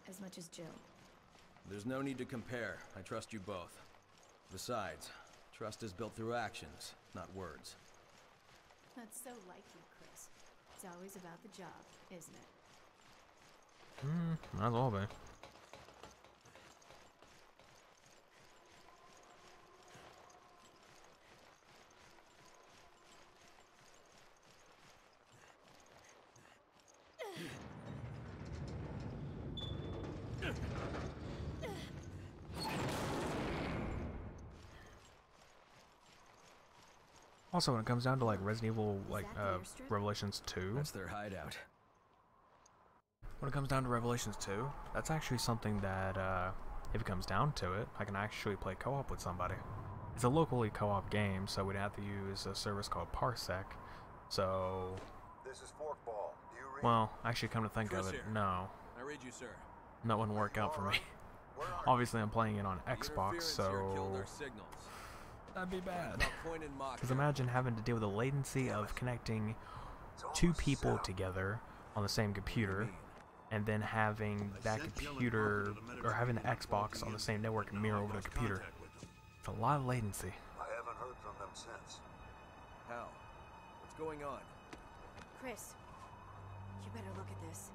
[SPEAKER 10] as much as Jill?
[SPEAKER 9] There's no need to compare. I trust you both. Besides, trust is built through actions, not words.
[SPEAKER 10] That's so like you, Chris. It's always about the job, isn't it?
[SPEAKER 1] Might as well be. Also, when it comes down to like Resident Evil, like Revelations 2,
[SPEAKER 9] That's their hideout.
[SPEAKER 1] when it comes down to Revelations 2, that's actually something that, if it comes down to it, I can actually play co-op with somebody. It's a locally co-op game, so we'd have to use a service called Parsec. So,
[SPEAKER 5] This is Forkball. Do you read?
[SPEAKER 1] well, actually, come to think
[SPEAKER 9] Chris
[SPEAKER 1] of it,
[SPEAKER 9] here.
[SPEAKER 1] no,
[SPEAKER 9] I read you, sir.
[SPEAKER 1] that wouldn't work out for me.
[SPEAKER 5] Where are
[SPEAKER 1] Obviously, I'm playing it on Xbox,
[SPEAKER 9] Interference here killed
[SPEAKER 1] so
[SPEAKER 9] our signals.
[SPEAKER 1] that'd be bad.
[SPEAKER 9] No point in mocking.
[SPEAKER 1] Because imagine having to deal with the latency of connecting two people together on the same computer, and then having that computer, or having the Xbox on the same network and mirror over the computer. It's a lot of latency.
[SPEAKER 5] I haven't heard from them since.
[SPEAKER 9] How? What's going on?
[SPEAKER 10] Chris, you better look at this.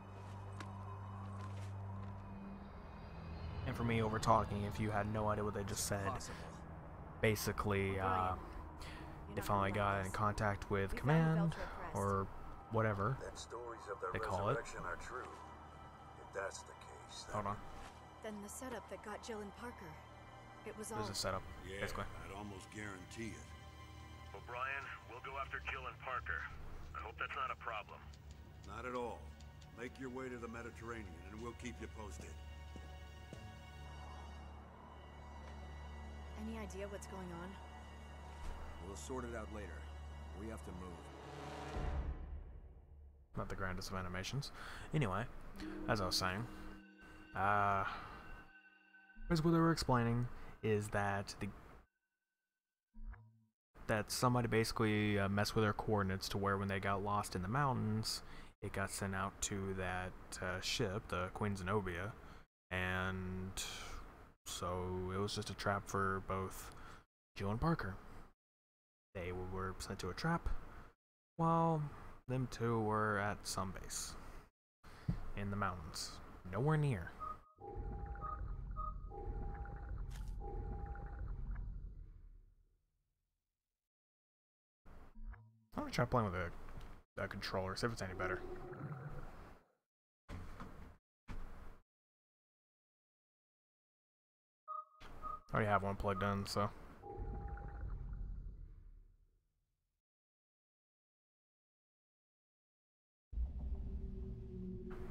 [SPEAKER 1] And for me, over talking, if you had no idea what they just said,
[SPEAKER 9] Possible.
[SPEAKER 1] basically, they finally got in contact with Command, or whatever
[SPEAKER 5] Then stories of their
[SPEAKER 1] they call it.
[SPEAKER 5] resurrection are true. If that's the case, then...
[SPEAKER 1] Hold on,
[SPEAKER 10] Then the setup that got Jill and Parker. It was all...
[SPEAKER 1] there's a setup,
[SPEAKER 5] Yeah,
[SPEAKER 1] basically.
[SPEAKER 5] I'd almost guarantee it.
[SPEAKER 8] O'Brien, we'll go after Jill and Parker. I hope that's not a problem.
[SPEAKER 5] Not at all. Make your way to the Mediterranean, and we'll keep you posted.
[SPEAKER 10] Any idea what's going on?
[SPEAKER 9] We'll sort it out later. We have to move.
[SPEAKER 1] Not the grandest of animations. Anyway, as I was saying, basically what they were explaining is that somebody basically messed with their coordinates to where when they got lost in the mountains, it got sent out to that ship, the Queen Zenobia, and so it was just a trap for both Jill and Parker. They were sent to a trap, while them two were at some base in the mountains, nowhere near. I'm gonna try playing with a controller, see if it's any better. I already have one plugged in, so.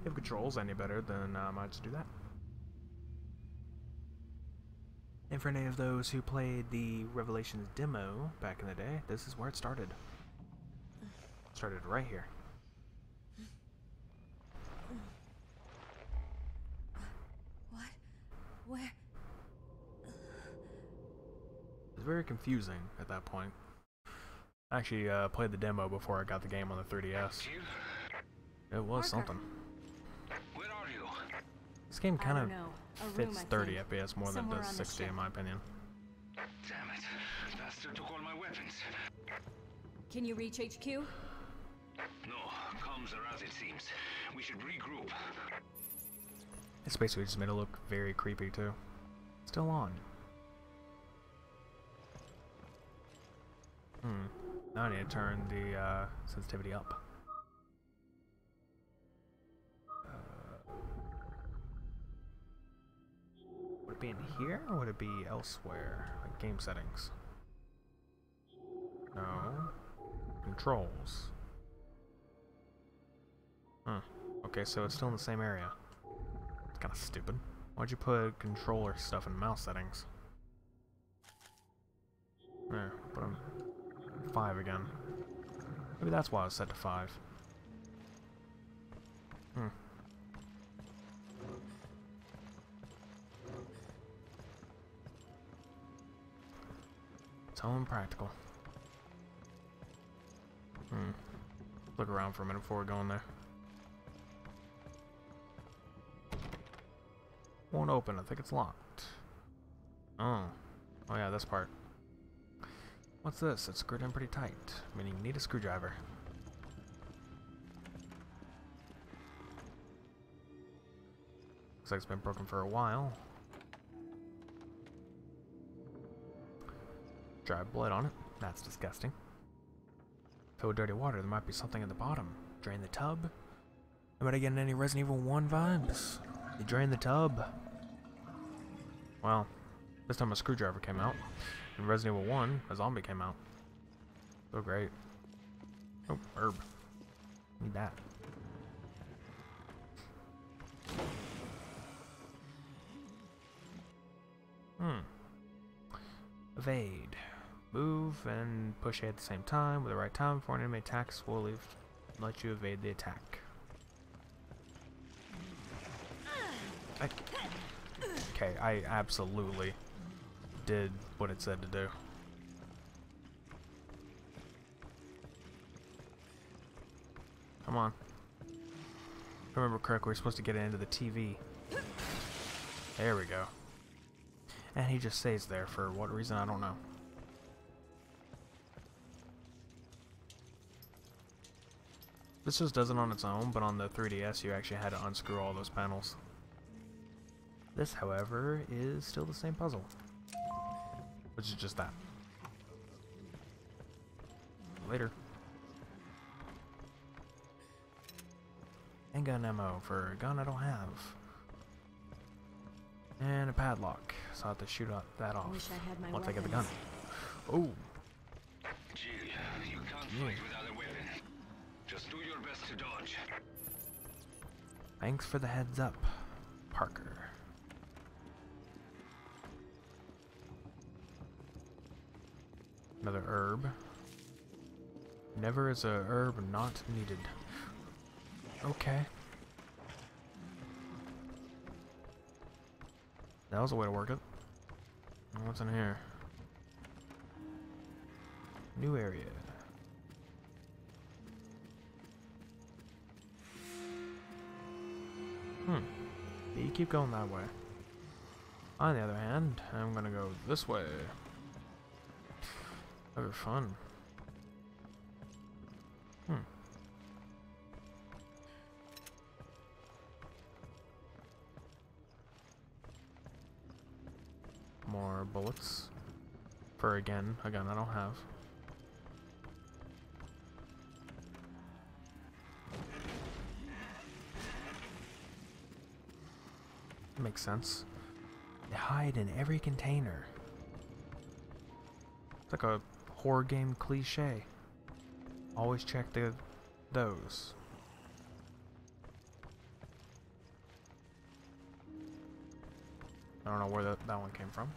[SPEAKER 1] If controls any better, then I might just do that. And for any of those who played the Revelations demo back in the day, this is where it started. It started right here.
[SPEAKER 10] What? Where?
[SPEAKER 1] It was very confusing at that point. I actually played the demo before I got the game on the 3DS. It was something.
[SPEAKER 7] Where are you?
[SPEAKER 1] This game kind of
[SPEAKER 3] room,
[SPEAKER 1] fits
[SPEAKER 3] I
[SPEAKER 1] 30
[SPEAKER 3] think.
[SPEAKER 1] FPS more than it
[SPEAKER 3] Somewhere
[SPEAKER 1] does
[SPEAKER 3] on the
[SPEAKER 1] 60
[SPEAKER 3] ship.
[SPEAKER 1] in my opinion.
[SPEAKER 7] Damn it. Bastard took all my weapons.
[SPEAKER 3] Can you reach HQ?
[SPEAKER 7] No, comms are out, it seems. We should regroup.
[SPEAKER 1] It's basically just made it look very creepy too. Still on. Now I need to turn the sensitivity up. Would it be in here or would it be elsewhere? Like game settings? No. Controls. Okay, so it's still in the same area. It's kind of stupid. Why'd you put controller stuff in mouse settings? There, put them 5 again. Maybe that's why I was set to 5. It's all impractical. Look around for a minute before we go in there. Won't open. I think it's locked. Oh yeah, this part. What's this? It's screwed in pretty tight, meaning you need a screwdriver. Looks like it's been broken for a while. Dry blood on it. That's disgusting. Filled with dirty water. There might be something at the bottom. Drain the tub. Am I getting any Resident Evil 1 vibes? You drain the tub. Well, this time a screwdriver came out. In Resident Evil 1, a zombie came out. So great. Oh, herb. Need that. Evade. Move and push A at the same time with the right time before an enemy attacks will let you evade the attack. Okay, I absolutely did what it said to do. Come on. If I remember correctly, we're supposed to get it into the TV. There we go. And he just stays there for what reason, I don't know. This just does it on its own, but on the 3DS you actually had to unscrew all those panels. This, however, is still the same puzzle. Which is just that. Later. Handgun ammo for a gun I don't have. And a padlock, so I have to shoot that off once I get the gun. Oh!
[SPEAKER 7] Jill, you can't fight without a weapon. Just do your best to dodge.
[SPEAKER 1] Thanks for the heads up, Parker. Another herb. Never is a herb not needed. Okay. That was a way to work it. What's in here? New area. You keep going that way. On the other hand, I'm gonna go this way. That'd be fun. More bullets. For a gun I don't have. Makes sense. They hide in every container. It's like a horror game cliche. Always check those. I don't know where that one came from.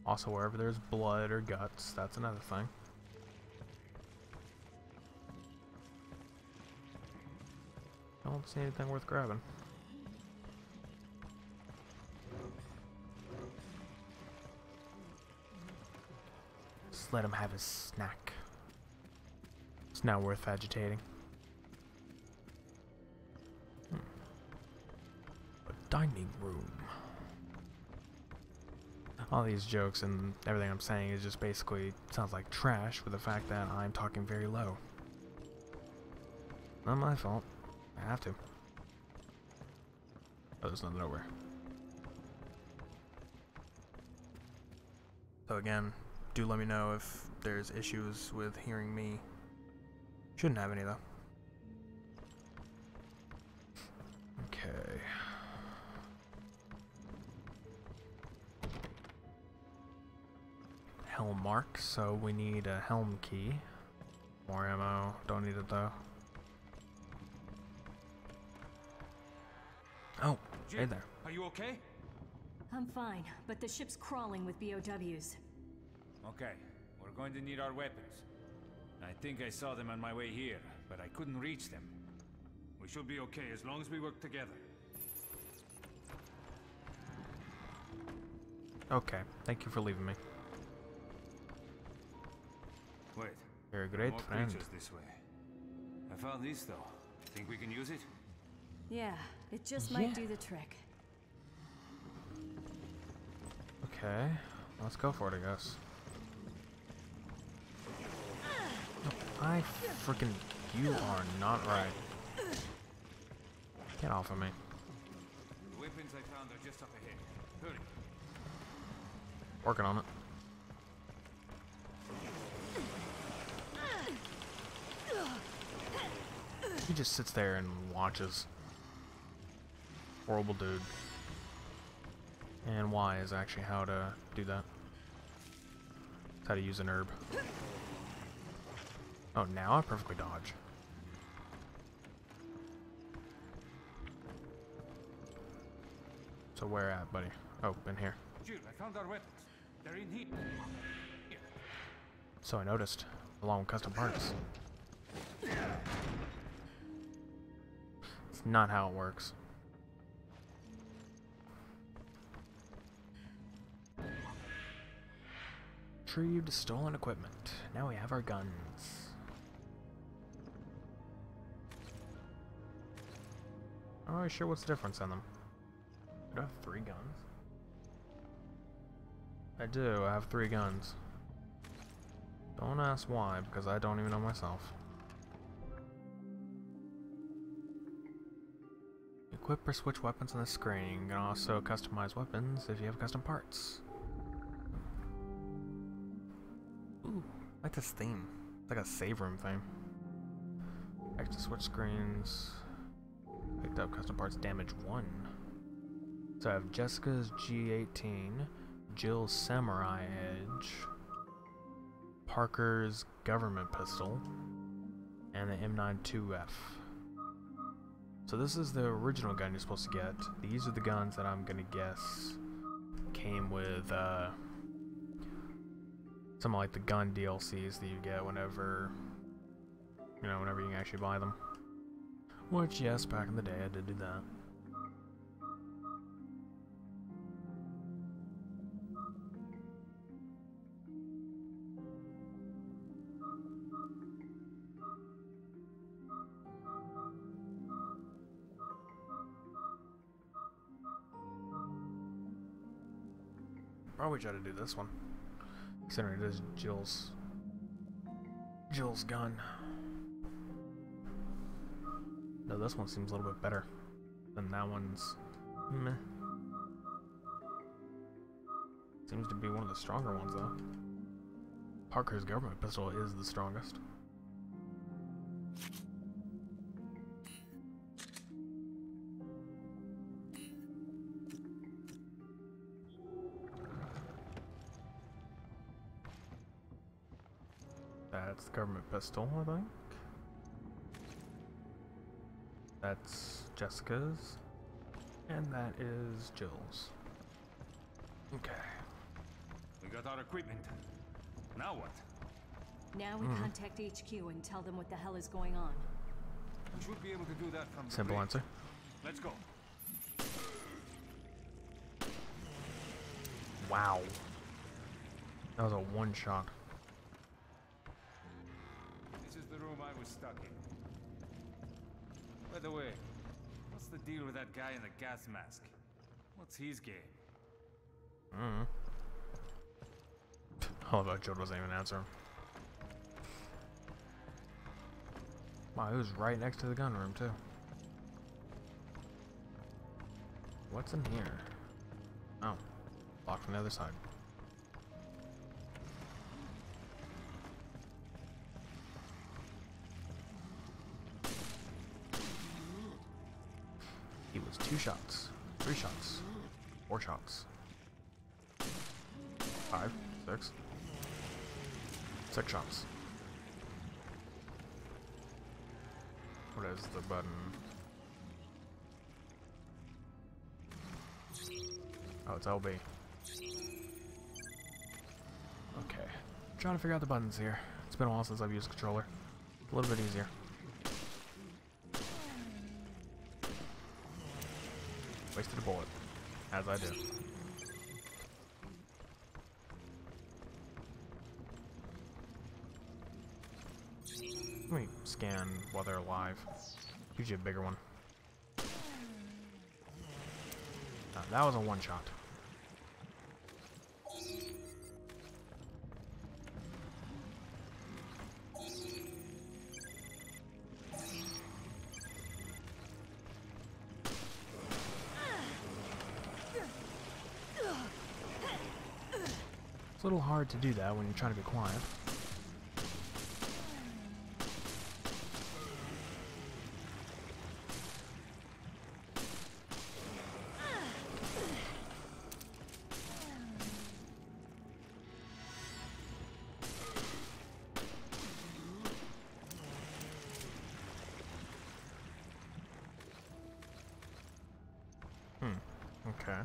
[SPEAKER 1] Also, wherever there's blood or guts, that's another thing. I don't see anything worth grabbing. Just let him have his snack. It's not worth agitating. A dining room. all these jokes and everything I'm saying is just basically sounds like trash with the fact that I'm talking very low. Not my fault. I have to. Oh, there's nothing over. So again, do let me know if there's issues with hearing me. Shouldn't have any though. Okay. Helm mark, so we need a helm key. More ammo, don't need it though. Oh, hey there.
[SPEAKER 6] Are you okay?
[SPEAKER 3] I'm fine, but the ship's crawling with BOWs.
[SPEAKER 6] Okay, we're going to need our weapons. I think I saw them on my way here, but I couldn't reach them. We should be okay as long as we work together.
[SPEAKER 1] Okay, thank you for leaving me.
[SPEAKER 6] Wait.
[SPEAKER 1] You're a great
[SPEAKER 6] more
[SPEAKER 1] friend.
[SPEAKER 6] creatures this way. I found this though. Think we can use it?
[SPEAKER 3] Yeah, it just might do the trick.
[SPEAKER 1] Okay, let's go for it, I guess. I freaking... You are not right. Get off of me.
[SPEAKER 6] The weapons I found are just up ahead. Hurry.
[SPEAKER 1] Working on it. He just sits there and watches. Horrible dude. And Y is actually how to do that. It's how to use an herb. Oh, now I perfectly dodge. So where at, buddy? Oh, in here.
[SPEAKER 6] Jude, I found our weapons. They're in heat. Here.
[SPEAKER 1] So I noticed, along with custom parts. It's not how it works. Retrieved stolen equipment. Now we have our guns. I'm not really sure what's the difference in them. Do I have 3 guns? I do, I have 3 guns. Don't ask why, because I don't even know myself. Equip or switch weapons on the screen. You can also customize weapons if you have custom parts. Ooh, I like this theme. It's like a save room thing. Back to switch screens. Picked up custom parts, damage 1. So I have Jessica's G18, Jill's Samurai Edge, Parker's government pistol, and the M92F. So this is the original gun you're supposed to get. These are the guns that I'm gonna guess came with some of like the gun DLCs that you get whenever, you know, whenever you can actually buy them. Which, yes, back in the day I did do that. Probably try to do this one, considering it is Jill's gun. No, this one seems a little bit better than that one's. Meh. Seems to be one of the stronger ones though. Parker's government pistol is the strongest. That's the government pistol, I think. That's Jessica's. And that is Jill's. Okay.
[SPEAKER 6] We got our equipment. Now what?
[SPEAKER 3] Now we contact HQ and tell them what the hell is going on.
[SPEAKER 6] We should be able to do that from the
[SPEAKER 1] Simple
[SPEAKER 6] bridge.
[SPEAKER 1] answer.
[SPEAKER 6] Let's go.
[SPEAKER 1] Wow. That was a one shot.
[SPEAKER 6] This is the room I was stuck in. By the way, what's the deal with that guy in the gas mask? What's his game?
[SPEAKER 1] I love how Joe doesn't even answer him. Wow, he was right next to the gun room, too. What's in here? Oh, locked from the other side. He was 2 shots, 3 shots, 4 shots, 5, 6, 6 shots. What is the button? Oh, it's LB. Okay. Trying to figure out the buttons here. It's been a while since I've used a controller. A little bit easier. Wasted a bullet. As I do. Let me scan while they're alive. Usually a bigger one. That was a 1 shot. It's a little hard to do that when you're trying to be quiet. Okay.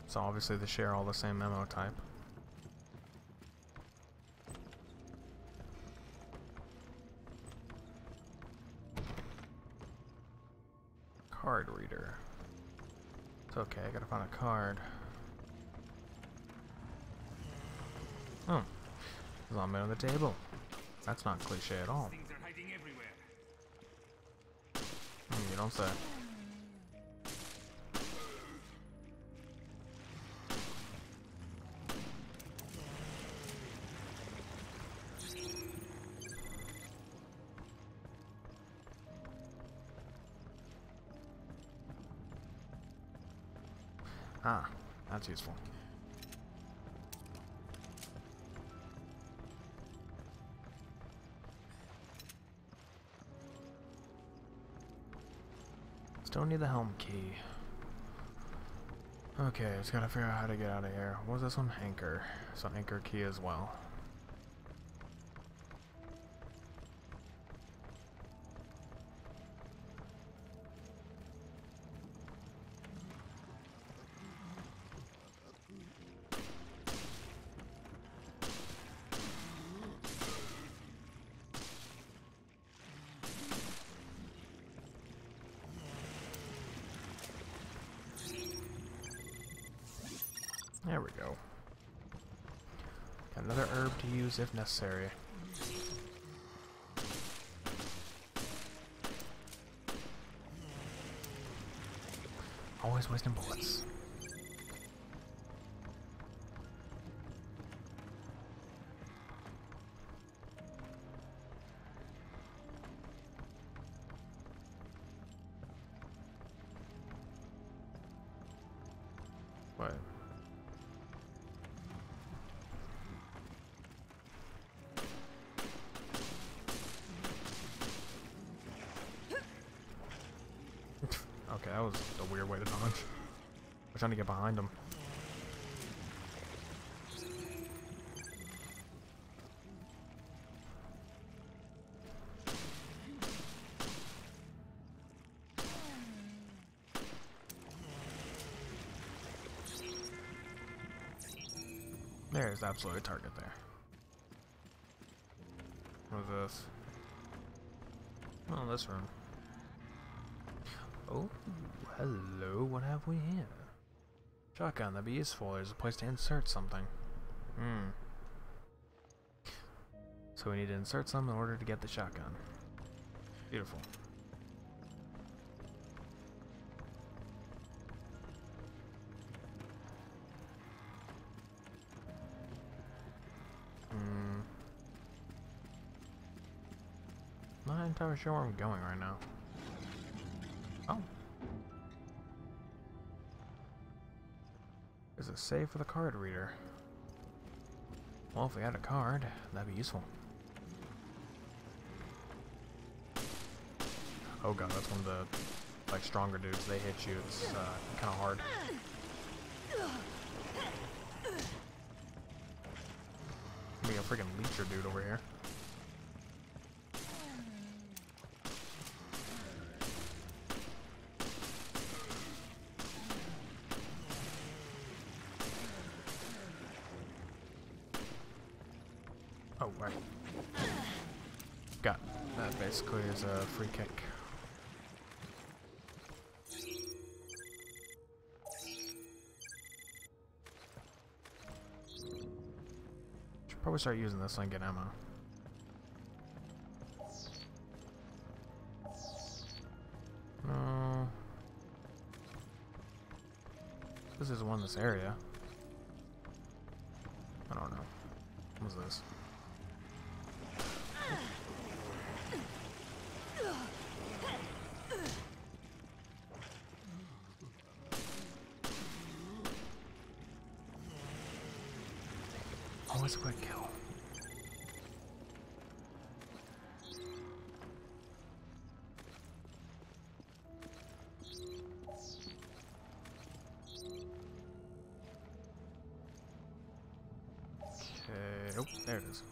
[SPEAKER 1] So obviously they share all the same ammo type. Card reader. It's okay, I gotta find a card. Oh. Zombie on the table. That's not cliche at all.
[SPEAKER 6] Things are hiding everywhere.
[SPEAKER 1] You don't say. Ah, that's useful. Still need the helm key. Okay, just gotta figure out how to get out of here. What was this one? Anchor. So anchor key as well. There we go. Got another herb to use if necessary. Always wasting bullets. What? Okay, that was a weird way to dodge. I'm trying to get behind him. There's absolutely a target there. What is this? Oh, this room. Oh, hello, what have we here? Shotgun, that'd be useful. There's a place to insert something. So we need to insert some in order to get the shotgun. Beautiful. entirely sure where I'm going right now. Oh. There's a save for the card reader. Well, if we had a card, that'd be useful. Oh god, that's one of the like stronger dudes. They hit you. It's kind of hard. Be a freaking leecher dude over here. Oh, right. Got that basically is a free kick. Should probably start using this and get ammo. No. This is one in this area. I don't know. What's this? Oh, it's a quick kill. Okay, oh, there it is.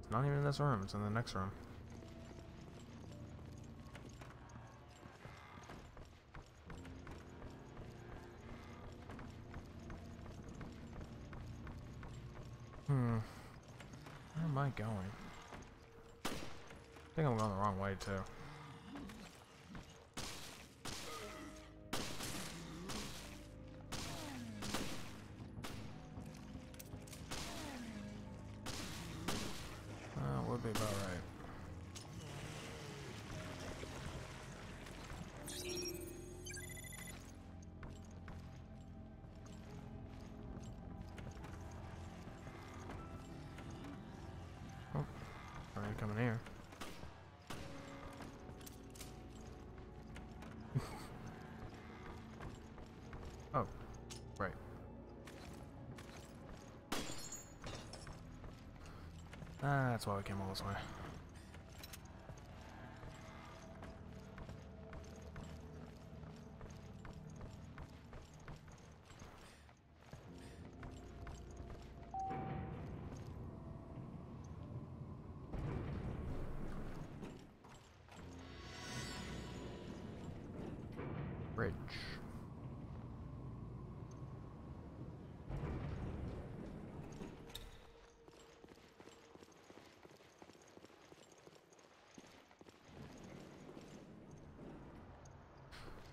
[SPEAKER 1] It's not even in this room, it's in the next room. Where am I going? I think I'm going the wrong way, too. Would be about right. Oh, already coming here. Oh, right. That's why we came all this way. Bridge.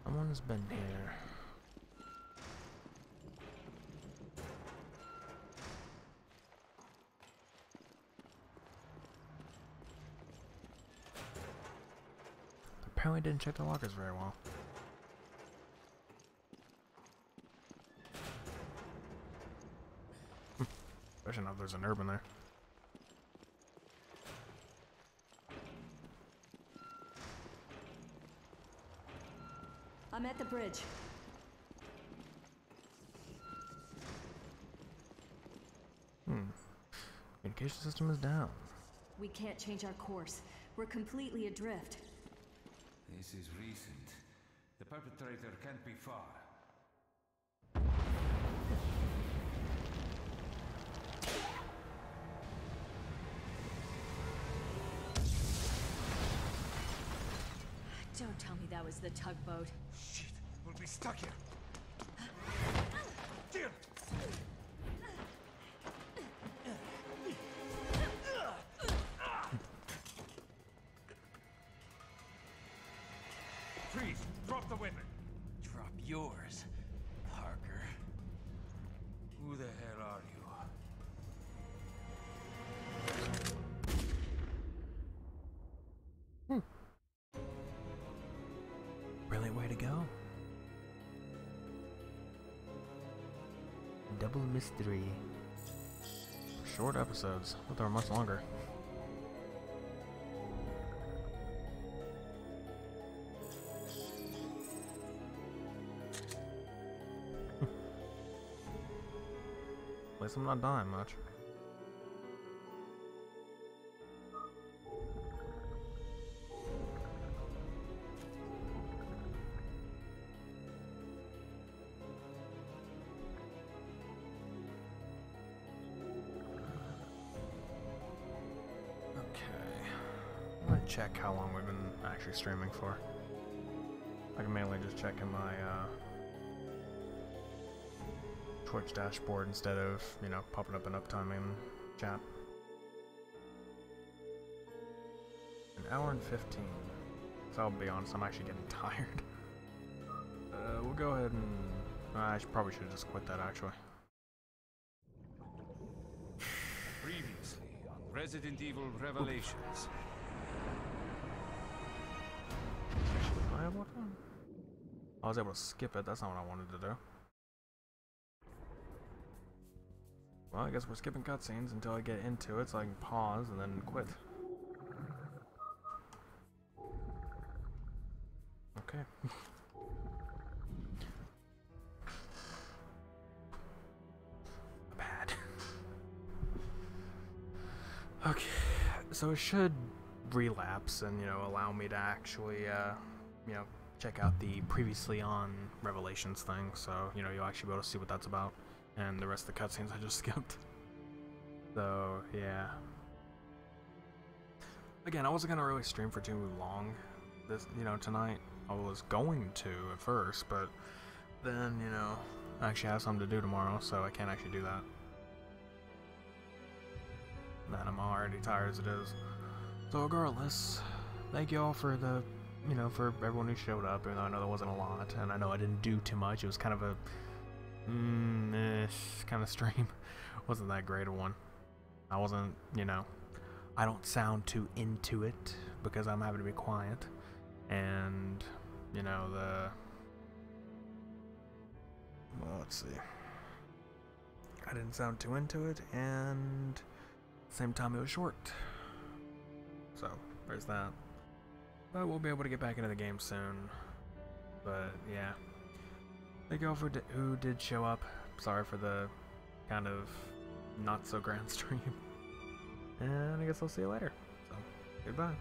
[SPEAKER 1] Someone's been here. Apparently didn't check the lockers very well. I should know if there's an herb in there.
[SPEAKER 3] I'm at the bridge.
[SPEAKER 1] Communication system is down.
[SPEAKER 3] We can't change our course. We're completely adrift.
[SPEAKER 6] This is recent. The perpetrator can't be far.
[SPEAKER 3] Don't tell me that was the tugboat.
[SPEAKER 2] Shit, we'll be stuck here. Dear.
[SPEAKER 6] Freeze! Drop the weapon!
[SPEAKER 2] Drop yours, Parker. Who the hell are you?
[SPEAKER 1] Brilliant way to go. Double mystery. Short episodes, but they're much longer. least I'm not dying much. Check how long we've been actually streaming for. I can mainly just check in my Twitch dashboard instead of, you know, popping up an uptime in chat. An hour and 15. So I'll be honest, I'm actually getting tired. We'll go ahead and I probably should have just quit that actually.
[SPEAKER 6] Previously on Resident Evil Revelations.
[SPEAKER 1] I have what time? I was able to skip it, that's not what I wanted to do. Well, I guess we're skipping cutscenes until I get into it so I can pause and then quit. Okay. Bad. Okay, so it should relapse and, you know, allow me to actually, you know, check out the previously on Revelations thing, so, you know, you'll actually be able to see what that's about, and the rest of the cutscenes I just skipped. So, yeah. Again, I wasn't gonna really stream for too long this, you know, tonight. I was going to at first, but then, you know, I actually have something to do tomorrow, so I can't actually do that. And I'm already tired as it is. So regardless, thank you all for the, you know, for everyone who showed up, even though I know there wasn't a lot, and I know I didn't do too much. It was kind of a, kind of stream. Wasn't that great a one. I wasn't, you know, I don't sound too into it because I'm having to be quiet, and, you know, well, let's see. I didn't sound too into it, and at the same time it was short. So, there's that. But we'll be able to get back into the game soon. But, yeah. Thank you all for who did show up. Sorry for the kind of not so grand stream. And I guess I'll see you later. So, goodbye.